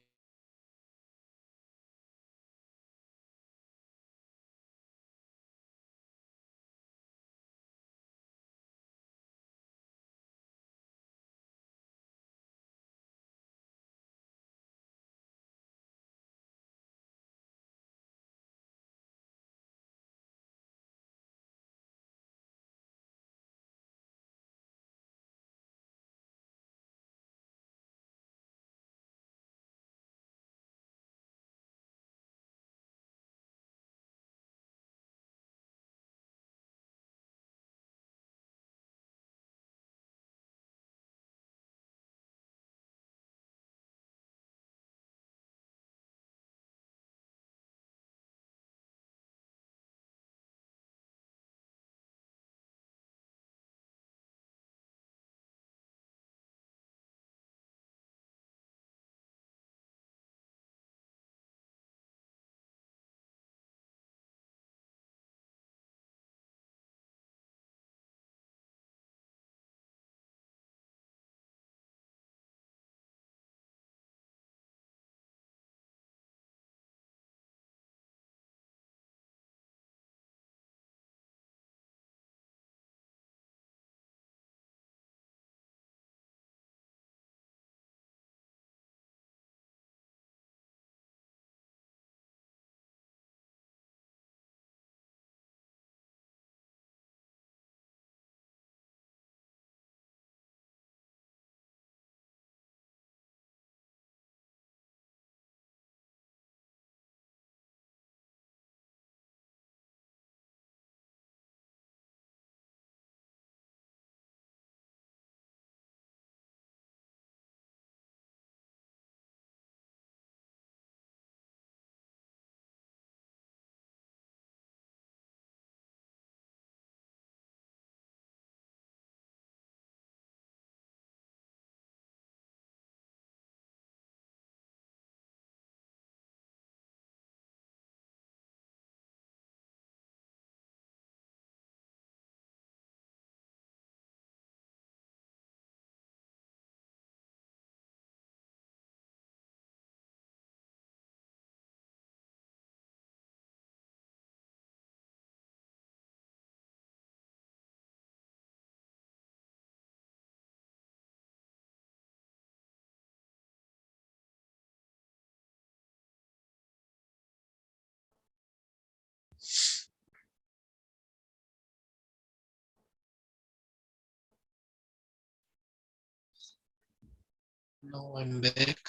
Now I'm back.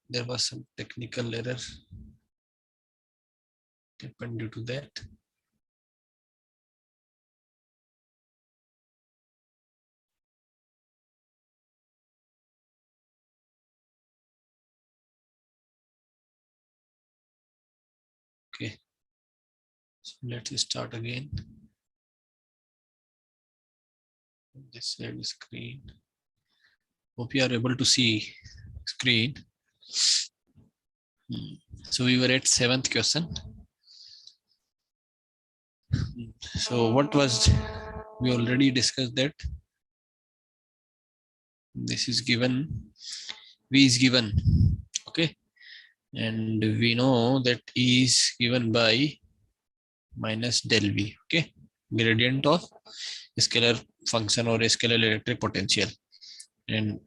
There was some technical error happened due to that. Okay, so let's start again. This side screen. Hope you are able to see screen. So we were at seventh question. So what was, we already discussed that this is given, V is given, okay, and we know that E is given by minus del V, okay, gradient of scalar function or scalar electric potential, and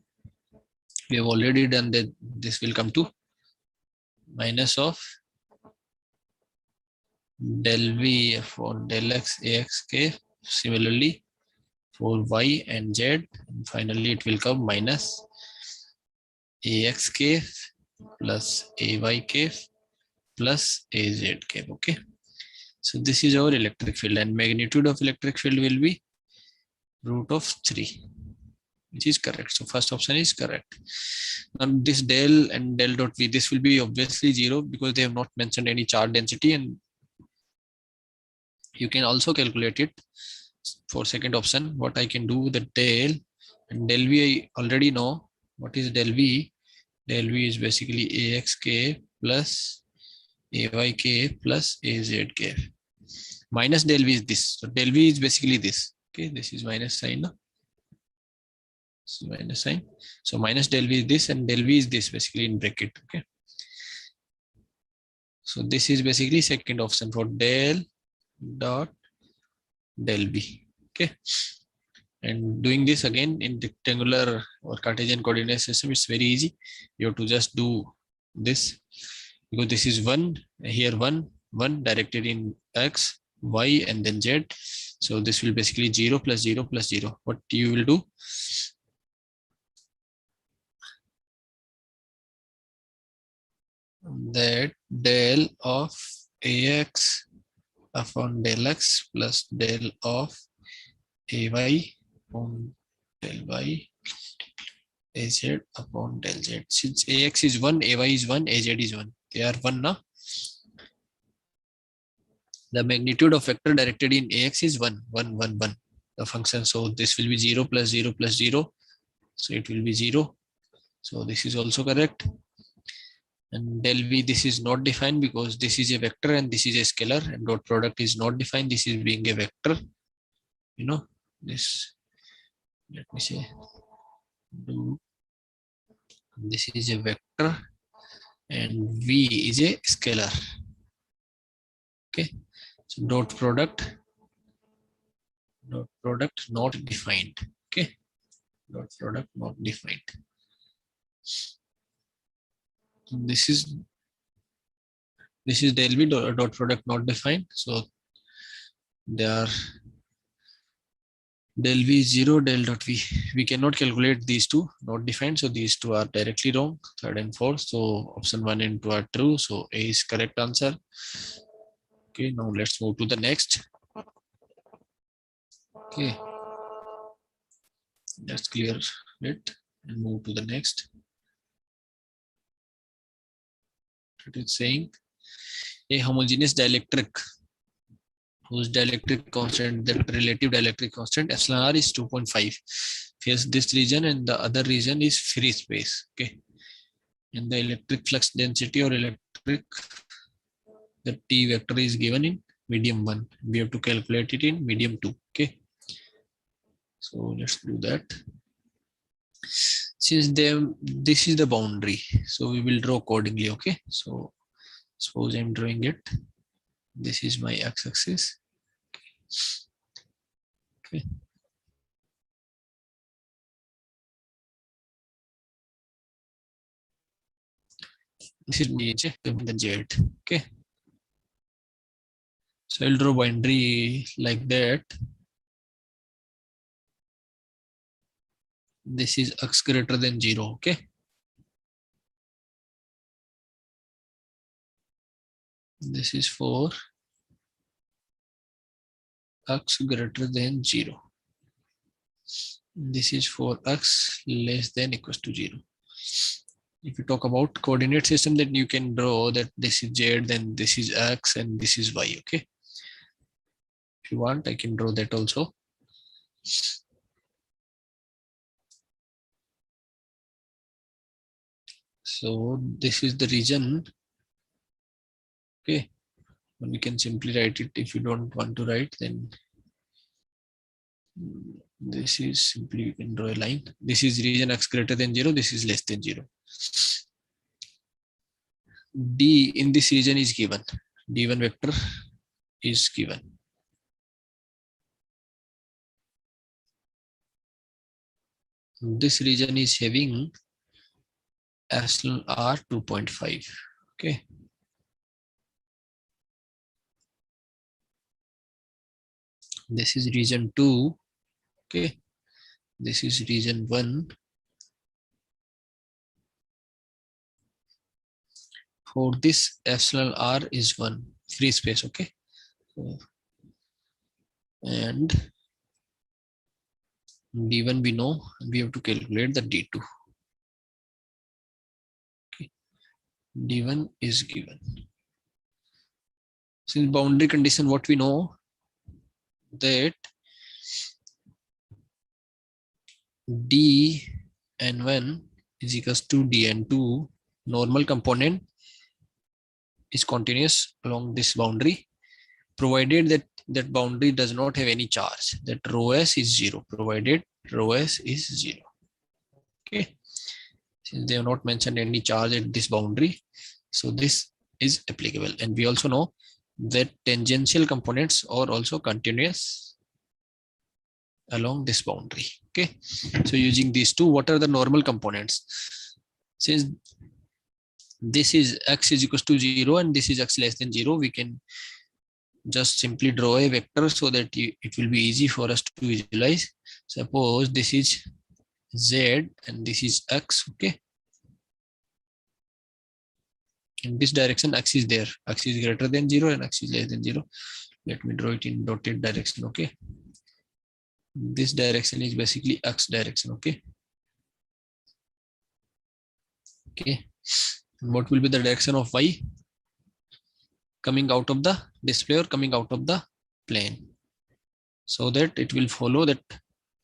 we have already done that. This will come to minus of del V for del X AX K, similarly for Y and Z, and finally it will come minus AX K plus AY K plus AZ K, okay. So this is our electric field, and magnitude of electric field will be root of 3, which is correct. So first option is correct. Now this del and del dot V, this will be obviously 0 because they have not mentioned any charge density, and you can also calculate it for second option, what I can do with the del, and del v I already know. What is del v? Del v is basically axk plus ayk plus azk. Minus del v is this. So del v is basically this. Okay, this is minus sign. No? This is minus sign. So minus del v is this, and del v is this basically in bracket. Okay. So this is basically second option for del dot del v. Okay. And doing this again in rectangular or Cartesian coordinate system, it's very easy. You have to just do this, because this is one here, one directed in x, y, and then z. So this will basically 0 plus 0 plus 0. What you will do? That del of ax upon del x plus del of ay upon del y, az upon del z. Since ax is 1, ay is 1, az is 1. They are 1 now. The magnitude of vector directed in ax is 1, 1, 1, 1. The function. So this will be 0 plus 0 plus 0. So it will be 0. So this is also correct. And del v, this is not defined because this is a vector and this is a scalar, and dot product is not defined. This is being a vector. You know, this, let me say, this is a vector and v is a scalar. Okay, so dot product not defined. Okay, dot product not defined. This is del v, dot product not defined. So they are del v is 0, del dot v. We cannot calculate these two, not defined. So these two are directly wrong, third and fourth. So option 1 and 2 are true. So A is correct answer. Okay, now let's move to the next. Okay, let's clear it and move to the next. It is saying a homogeneous dielectric whose dielectric constant, that relative dielectric constant epsilon r is 2.5, face this region and the other region is free space. Okay, and the electric flux density or electric, the T vector is given in medium 1. We have to calculate it in medium 2. Okay, so let's do that. Since this is the boundary, so we will draw accordingly. Okay, so suppose I'm drawing it. This is my x-axis. Okay. This is my the z. Okay. So I'll draw boundary like that. This is x greater than 0. Okay. This is for x greater than 0. This is for x less than equals to 0. If you talk about coordinate system, then you can draw that this is z, then this is x, and this is y. Okay. If you want, I can draw that also. So this is the region. Okay, we can simply write it. If you don't want to write, then this is simply, you can draw a line. This is region x greater than 0. This is less than 0. D in this region is given. D1 vector is given. This region is having epsilon r 2.5. Okay. This is region 2. Okay. This is region 1. For this, epsilon r is 1, free space. Okay. And D1 we know, and we have to calculate the D2. Okay. D1 is given. Since boundary condition, what we know that dn1 is equals to dn2. Normal component is continuous along this boundary, provided that that boundary does not have any charge, that rho s is 0, provided rho s is 0. Okay, since they have not mentioned any charge at this boundary, so this is applicable. And we also know that tangential components are also continuous along this boundary. Okay, so using these two, what are the normal components? Since this is x is equals to 0 and this is x less than 0, we can just simply draw a vector so that it will be easy for us to visualize. Suppose this is z and this is x. Okay, in this direction x is there, x is greater than 0 and x is less than 0. Let me draw it in dotted direction. Okay, this direction is basically x direction. Okay, and what will be the direction of y? Coming out of the display or coming out of the plane, so that it will follow that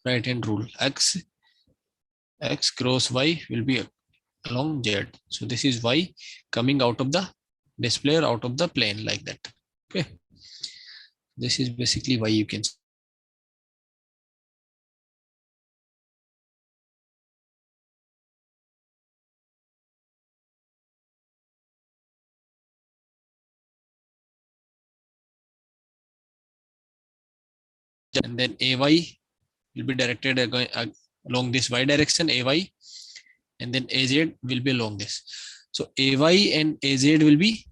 right hand rule. X cross y will be along z. So this is y coming out of the display or out of the plane, like that. Okay, this is basically y, you can see. And then ay will be directed along this y direction, ay, and then az will be along this. So ay and az will be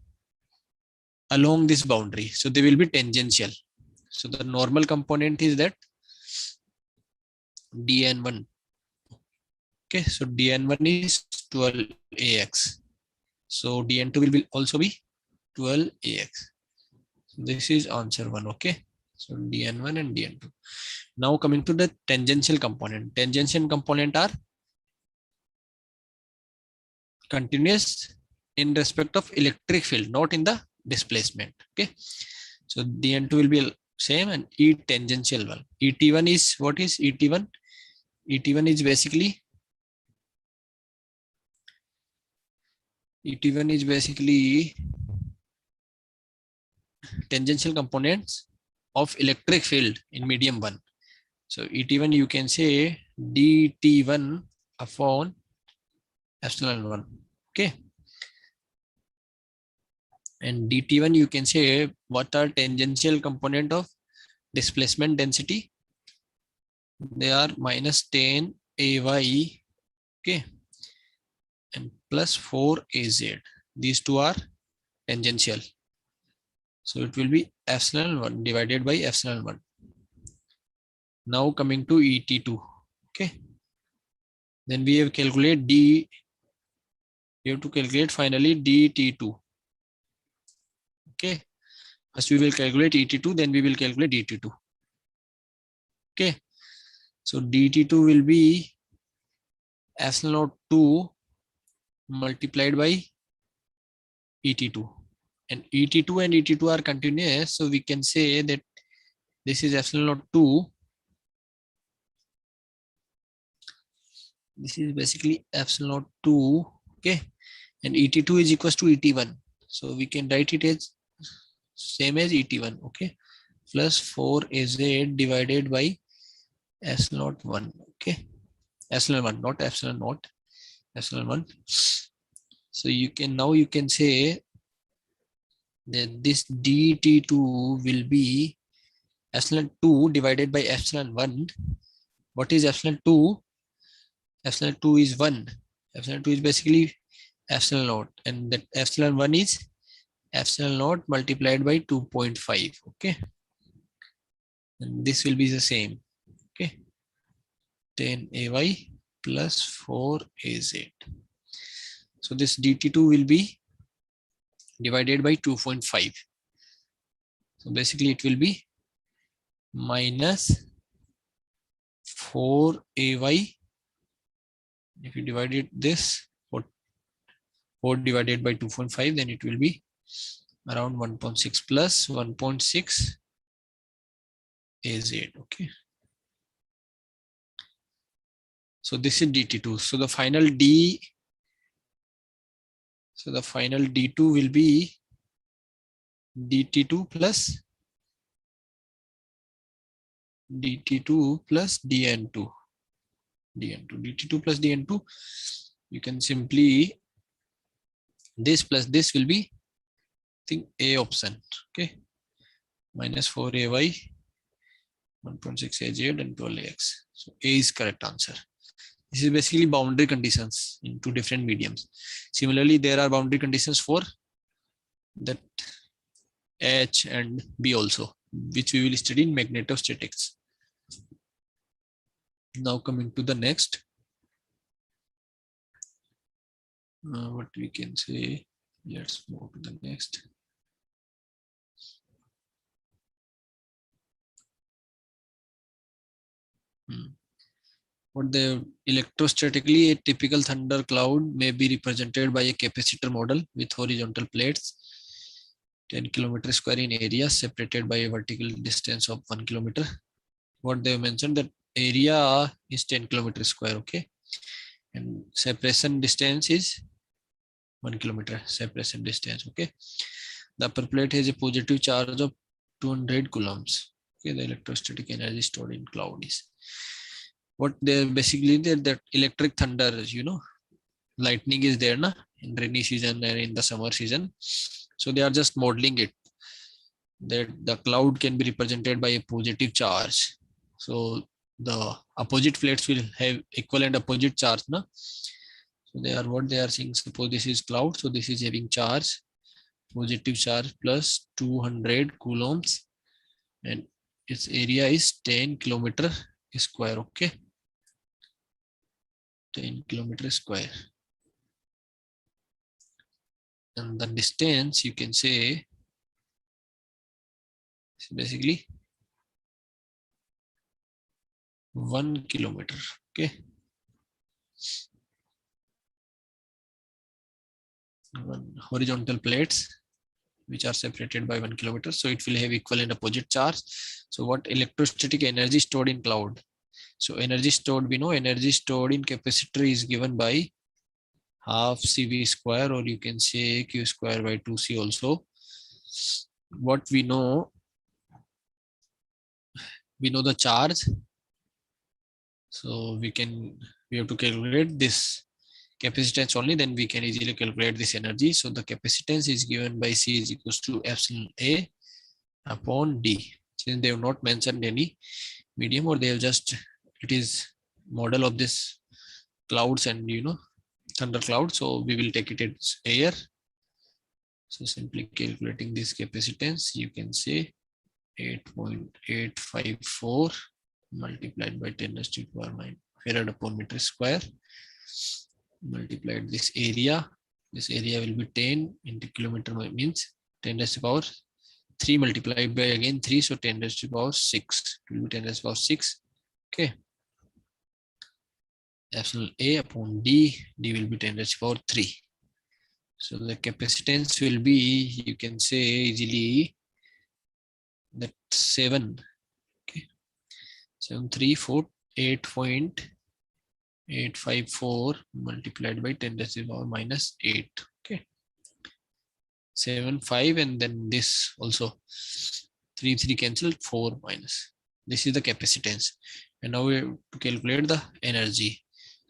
along this boundary, so they will be tangential. So the normal component is that dn1. Okay, so dn1 is 12ax, so dn2 will be also be 12ax. So this is answer 1. Okay, so dn1 and dn2. Now coming to the tangential component. Tangential component are continuous in respect of electric field, not in the displacement. Okay, so dn2 will be same, and E tangential one. Et1 is, what is et1? Et1 is basically tangential components of electric field in medium 1. So et1 you can say dt1 upon epsilon 1. Okay, and dt1 you can say what are tangential component of displacement density. They are minus 10 ay, okay, and plus 4 az. These two are tangential, so it will be epsilon 1 divided by epsilon 1. Now coming to et2. Okay, then we have calculate we have to calculate finally dt2. Okay, first we will calculate et2, then we will calculate dt2. Okay, so dt2 will be epsilon 2 multiplied by et2, and et2 and et2 are continuous, so we can say that this is epsilon 2. This is basically epsilon 2. Okay, and et2 is equals to et1, so we can write it as same as et1. Okay, plus 4az divided by epsilon 1. Okay, epsilon 1, not epsilon naught, epsilon 1. So you can say that this dt2 will be epsilon 2 divided by epsilon 1. What is epsilon 2? Epsilon 2 is 1. Epsilon 2 is basically epsilon naught, and that epsilon 1 is epsilon naught multiplied by 2.5. Okay, and this will be the same. Okay, 10 ay plus 4 az. So this dt2 will be divided by 2.5. So basically it will be minus 4 ay. If you divide this 4 divided by 2.5, then it will be around 1.6 plus 1.6 az. Okay, So this is dt2. So the final d, so the final d2 will be dt2 plus dn2 dt2 plus dn2. You can simply, this plus this will be, I think, a option. Okay, minus 4ay 1.6 az and 12ax. So a is correct answer. This is basically boundary conditions in two different mediums. Similarly, there are boundary conditions for that H and B also, which we will study in magnetostatics. Now coming to the next, what we can say, let's move to the next. What the electrostatically, a typical thunder cloud may be represented by a capacitor model with horizontal plates 10 kilometers square in area separated by a vertical distance of 1 kilometer. What they mentioned, that area is 10 kilometers square, okay, and separation distance is 1 kilometer separation distance, okay. The upper plate has a positive charge of 200 coulombs. Okay, the electrostatic energy stored in cloud is what they're basically there, that electric thunder, you know, lightning is there na, in rainy season and in the summer season. So they are just modeling it, that the cloud can be represented by a positive charge. So the opposite plates will have equal and opposite charge na. So they are what they are saying, suppose this is cloud, so this is having charge, positive charge plus 200 coulombs, and its area is 10 kilometer square, okay, 10 kilometer square, and the distance you can say is basically 1 kilometer, okay. Horizontal plates which are separated by 1 kilometer, so it will have equal and opposite charge. So what electrostatic energy stored in cloud? So energy stored, we know energy stored in capacitor is given by half CV square, or you can say Q square by 2C also. What we know the charge, so we have to calculate this capacitance only, then we can easily calculate this energy. So the capacitance is given by C is equals to epsilon A upon D. Since they have not mentioned any medium, or they have just, it is model of this clouds and, you know, thunder cloud, so we will take it as air. So simply calculating this capacitance, you can say 8.854 multiplied by 10 raised to the power 9 farad upon meter square, multiplied this area will be 10 into kilometer, means 10 raised to the power 3 multiplied by again 3, so 10 raised to the power 6, it will be 10 raised to the power 6, okay. Epsilon A upon D will be 10 raised to the power 3. So the capacitance will be, you can say easily, that 7, okay, 734.854 multiplied by 10 raised to the power minus 8, okay, 75, and then this also 3 cancelled, 4 minus, this is the capacitance. And now we have to calculate the energy.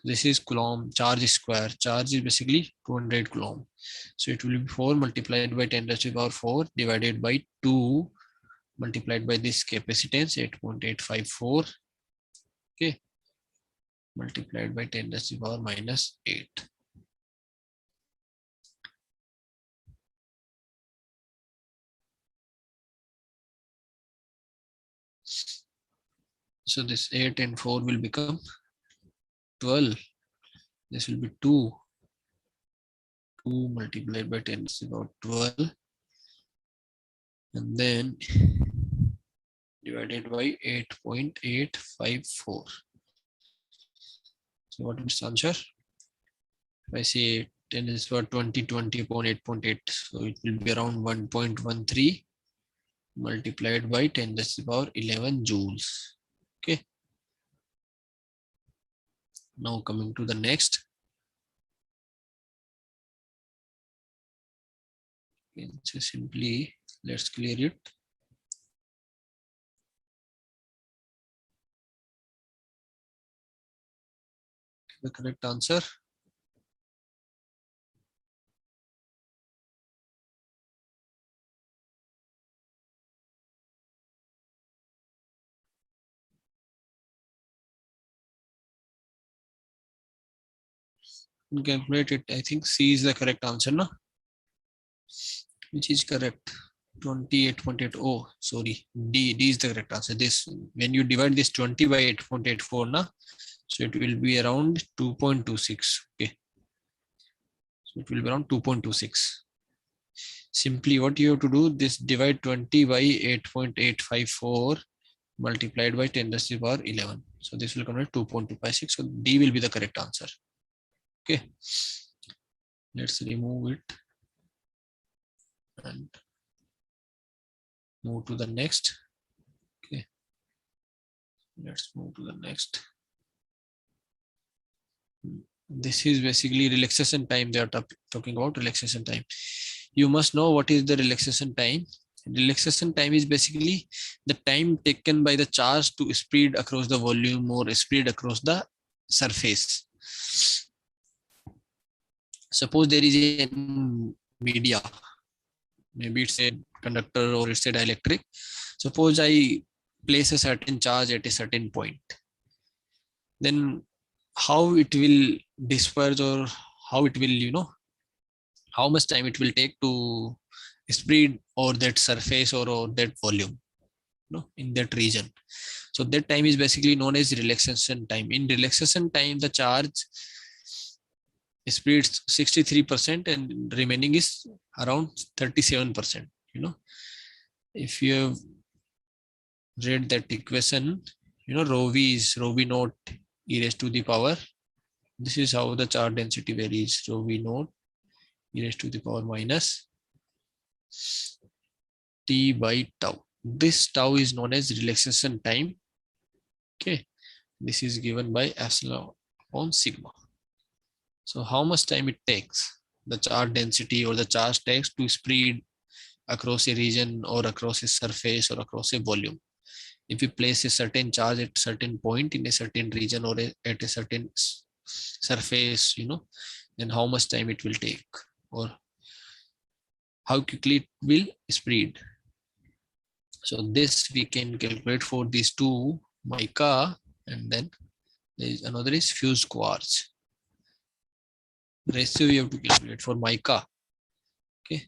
This is Coulomb charge square. Charge is basically 200 Coulomb. So it will be 4 multiplied by 10 raised to the power 4 divided by 2 multiplied by this capacitance 8.854, okay, multiplied by 10 raised to the power minus 8. So this 8 and 4 will become 12. This will be 2 multiplied by 10 raised to the power 12, and then divided by 8.854. So what is the answer? If I say 10 is for 20 upon 8.8, so it will be around 1.13 multiplied by 10 raised to the power 11 joules, okay. Now coming to the next. So simply let's clear it. The correct answer. Calculate it. I think C is the correct answer, no? Which is correct? 28.8. Oh, sorry. D is the correct answer. This, when you divide this 20 by 8.84, na, so it will be around 2.26. Okay. So it will be around 2.26. Simply what you have to do, this divide 20 by 8.854 multiplied by 10 to the power 11. So this will come to 2.256. So D will be the correct answer. Okay. Let's remove it and move to the next. Okay. Let's move to the next. This is basically relaxation time. They are talking about relaxation time. You must know what is the relaxation time. Relaxation time is basically the time taken by the charge to spread across the volume or spread across the surface. Suppose there is a media, maybe it's a conductor or it's a dielectric. Suppose I place a certain charge at a certain point, then how it will disperse, or how it will, how much time it will take to spread over that surface or that volume, in that region. So that time is basically known as relaxation time. In relaxation time, the charge spreads 63% and remaining is around 37%. If you have read that equation, rho v is rho v naught e raised to the power. This is how the charge density varies. Rho v naught e raised to the power minus T by tau. This tau is known as relaxation time. Okay, this is given by epsilon upon sigma. So how much time it takes, the charge density or the charge takes to spread across a region or across a surface or across a volume. If we place a certain charge at a certain point in a certain region or at a certain surface, then how much time it will take, or how quickly it will spread. So this we can calculate for these two, mica, and then there is another is fused quartz. Ratio we have to calculate for mica. Okay,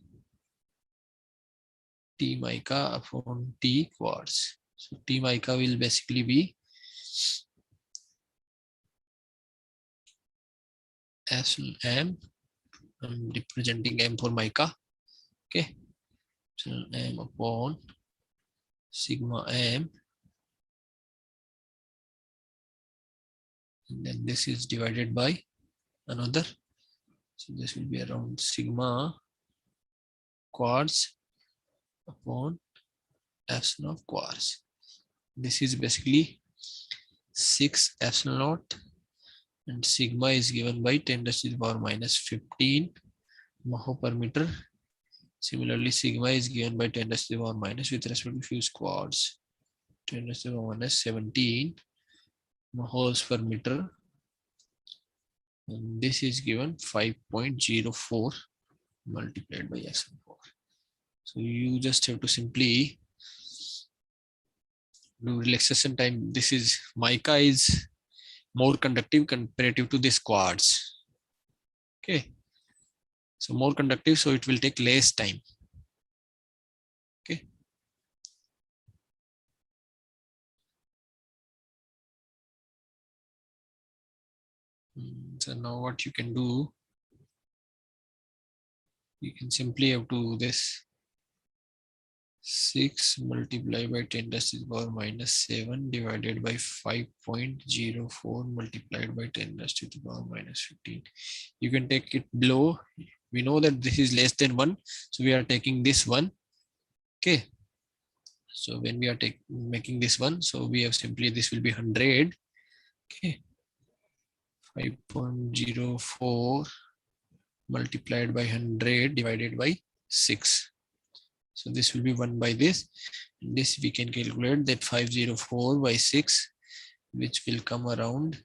T mica upon T quartz. So T mica will basically be S M. I'm representing M for mica. Okay, so M upon sigma M, and then this is divided by another. So this will be around sigma quartz upon epsilon of quartz. This is basically 6 epsilon naught, and sigma is given by 10 to the power minus 15 mho per meter. Similarly, sigma is given by 10 to the power minus, with respect to fused quartz, 10 to the power minus 17 moles per meter. And this is given 5.04 multiplied by SN4. So you just have to simply do relaxation time. This is mica is more conductive comparative to this quartz. Okay, so more conductive, so it will take less time. Okay, so now what you can do, you can simply have to do this 6 multiplied by 10 to the power minus 7 divided by 5.04 multiplied by 10 to the power minus 15. You can take it below. We know that this is less than 1, so we are taking this one. Okay, so when we are making this one, so we have simply, this will be 100. Okay, 5.04 multiplied by 100 divided by 6. So this will be 1 by this. This we can calculate that 504 by 6, which will come around.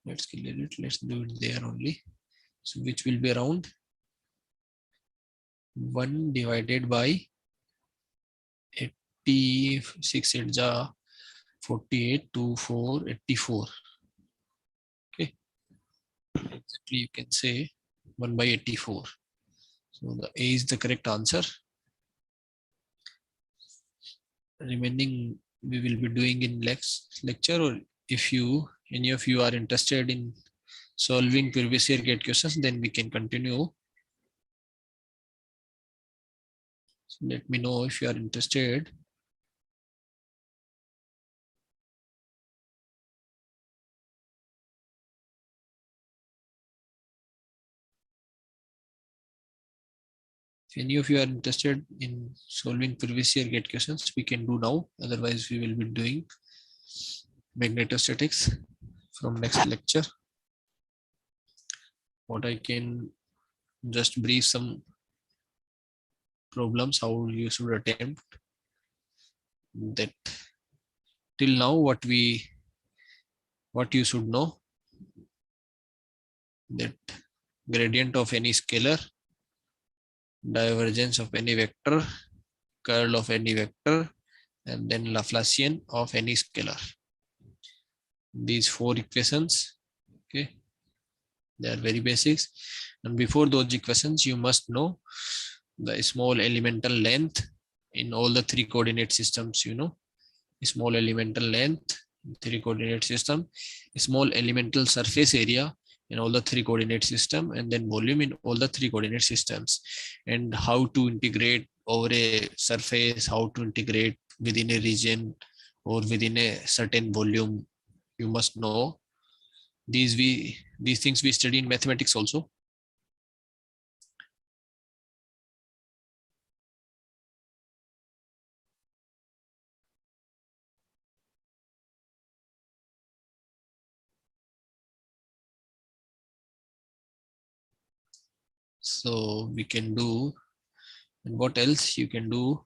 Let's clear it. Let's do it there only. So which will be around 1 divided by 86 8 ja 48 24 84. Okay, exactly you can say 1 by 84. So the A is the correct answer. Remaining we will be doing in next lecture, or if any of you are interested in solving previous year GATE questions, then we can continue. So let me know if you are interested. If any of you are interested in solving previous year GATE questions, we can do now. Otherwise, we will be doing magnetostatics from next lecture. What I can just brief some problems how you should attempt that. Till now, what you should know, that gradient of any scalar, divergence of any vector, curl of any vector, and then Laplacian of any scalar. These 4 equations, okay, they are very basics. And before those equations, you must know the small elemental length in all the 3 coordinate systems. Small elemental length, 3 coordinate system, small elemental surface area in all the 3 coordinate system, and then volume in all the 3 coordinate systems, and how to integrate over a surface, how to integrate within a region or within a certain volume. You must know these things we study in mathematics also. So we can do, and what else you can do,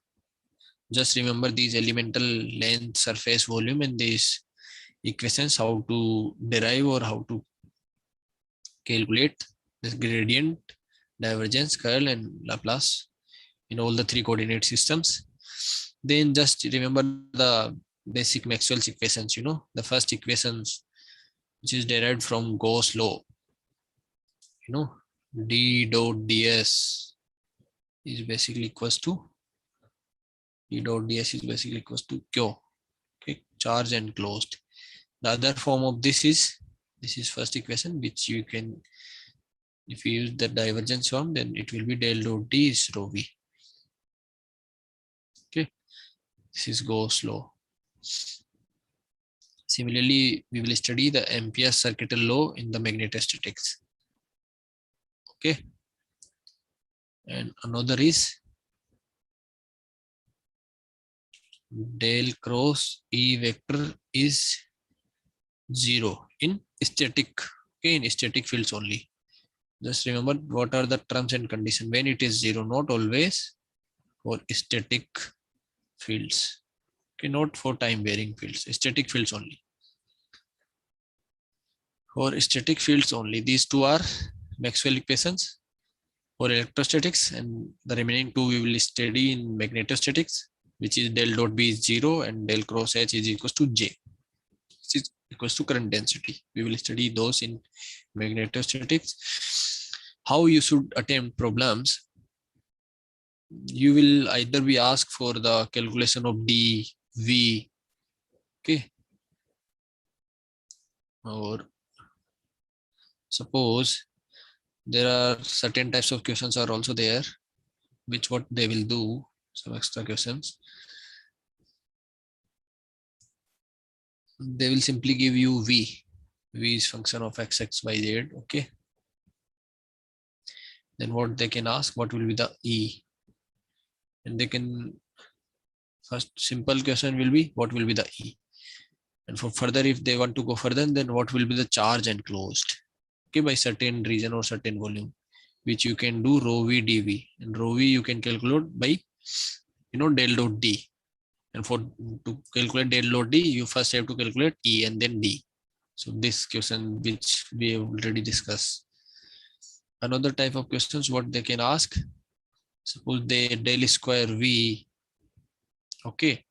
just remember these elemental length, surface, volume, and these equations, how to derive or how to calculate this gradient, divergence, curl, and Laplace in all the 3 coordinate systems. Then just remember the basic Maxwell's equations, the first equations, which is derived from Gauss law. D dot ds is basically equals to D dot ds is basically equals to Q, okay, charge and closed. The other form of this is first equation, which you can, if you use the divergence form, then it will be del dot d is rho v. Okay, this is Gauss law. Similarly, we will study the Ampere's circuital law in the magnetostatics. Okay, and another is del cross E vector is 0 in static. Okay, in static fields only. Just remember what are the terms and conditions when it is 0, not always for static fields. Okay, not for time varying fields, static fields only. For static fields only, these 2 are Maxwell equations for electrostatics, and the remaining 2 we will study in magnetostatics, which is del dot B is 0 and del cross H is equals to J, which is equals to current density. We will study those in magnetostatics. How you should attempt problems, you will either be asked for the calculation of D, V, okay, or suppose there are certain types of questions are also there, which what they will do, some extra questions. They will simply give you V. V is function of x, x, y, z, okay. Then what they can ask, what will be the E? And they can, first simple question will be, what will be the E? And for further, if they want to go further, then what will be the charge enclosed, okay, by certain region or certain volume, which you can do rho v dv, and rho v you can calculate by del dot d. And for to calculate del dot d, you first have to calculate E and then D. So this question which we have already discussed. Another type of questions what they can ask, suppose they del square V, okay,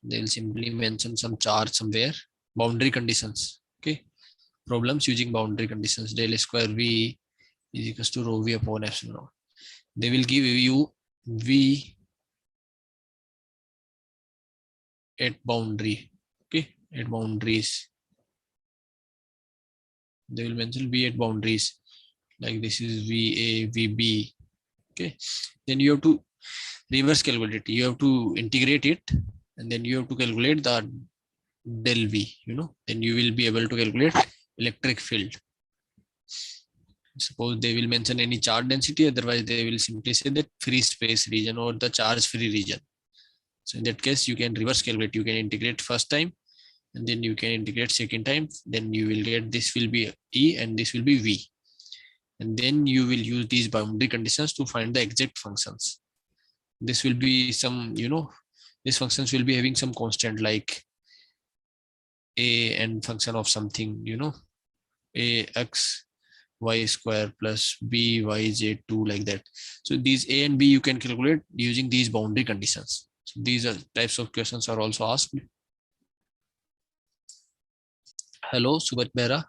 they will simply mention some charge somewhere, boundary conditions, okay, problems using boundary conditions, del square V is equals to rho V upon epsilon. They will give you V at boundary, okay, at boundaries. They will mention V at boundaries, like this is VA, VB, okay. Then you have to reverse calculate it. You have to integrate it, and then you have to calculate the del V, then you will be able to calculate electric field. Suppose they will mention any charge density, otherwise they will simply say that free space region or the charge free region. So in that case, you can reverse calculate. You can integrate first time, and then you can integrate second time. Then you will get this will be E and this will be V. And then you will use these boundary conditions to find the exact functions. This will be some, these functions will be having some constant like a and function of something, a x y square plus b y z 2 like that. So these a and b you can calculate using these boundary conditions. So these are types of questions are also asked. Hello, Subhat Mehra.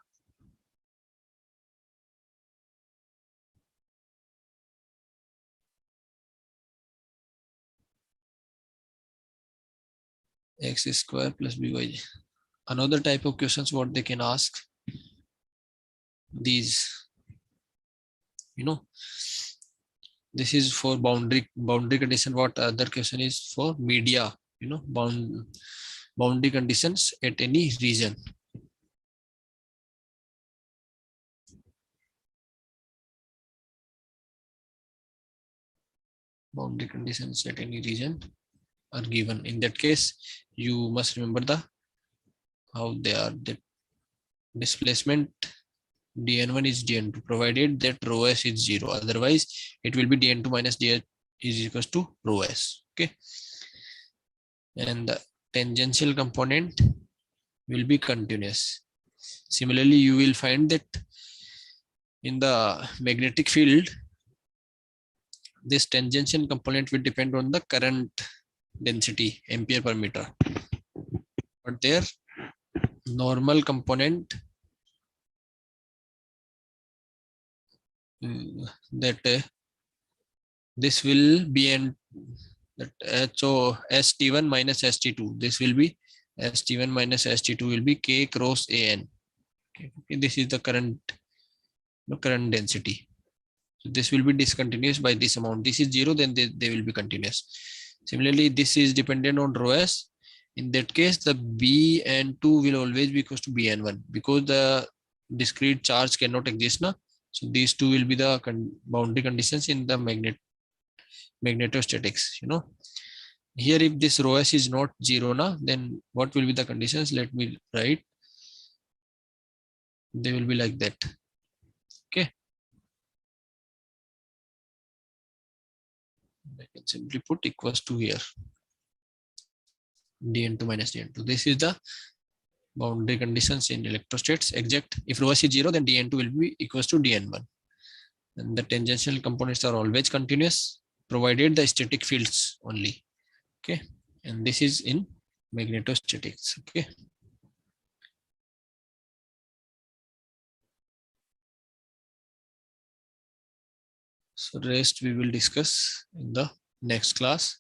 X square plus by. Another type of questions what they can ask, these, this is for boundary condition. What other question is for media, boundary conditions at any region. Boundary conditions at any region are given. In that case, you must remember the how they are. The displacement dn1 is dn2 provided that rho s is 0, otherwise it will be dn2 minus dn is equals to rho s, okay. And the tangential component will be continuous. Similarly, you will find that in the magnetic field, this tangential component will depend on the current density ampere per meter, but their normal component that this will be an that so st1 minus st2, this will be st1 minus st2 will be k cross an, okay. This is the current density. So this will be discontinuous by this amount. This is 0, then they will be continuous. Similarly, this is dependent on rho s. In that case, the b and 2 will always be equal to b and 1 because the discrete charge cannot exist now. So these two will be the boundary conditions in the magnetostatics. Here, if this rho s is not 0 now, then what will be the conditions? Let me write. They will be like that. Okay. I can simply put equals to here dn2 minus dn2. This is the boundary conditions in electrostats exact. If rho s is 0, then dn2 will be equals to dn1. And the tangential components are always continuous, provided the static fields only. Okay. And this is in magnetostatics. Okay. So rest we will discuss in the next class.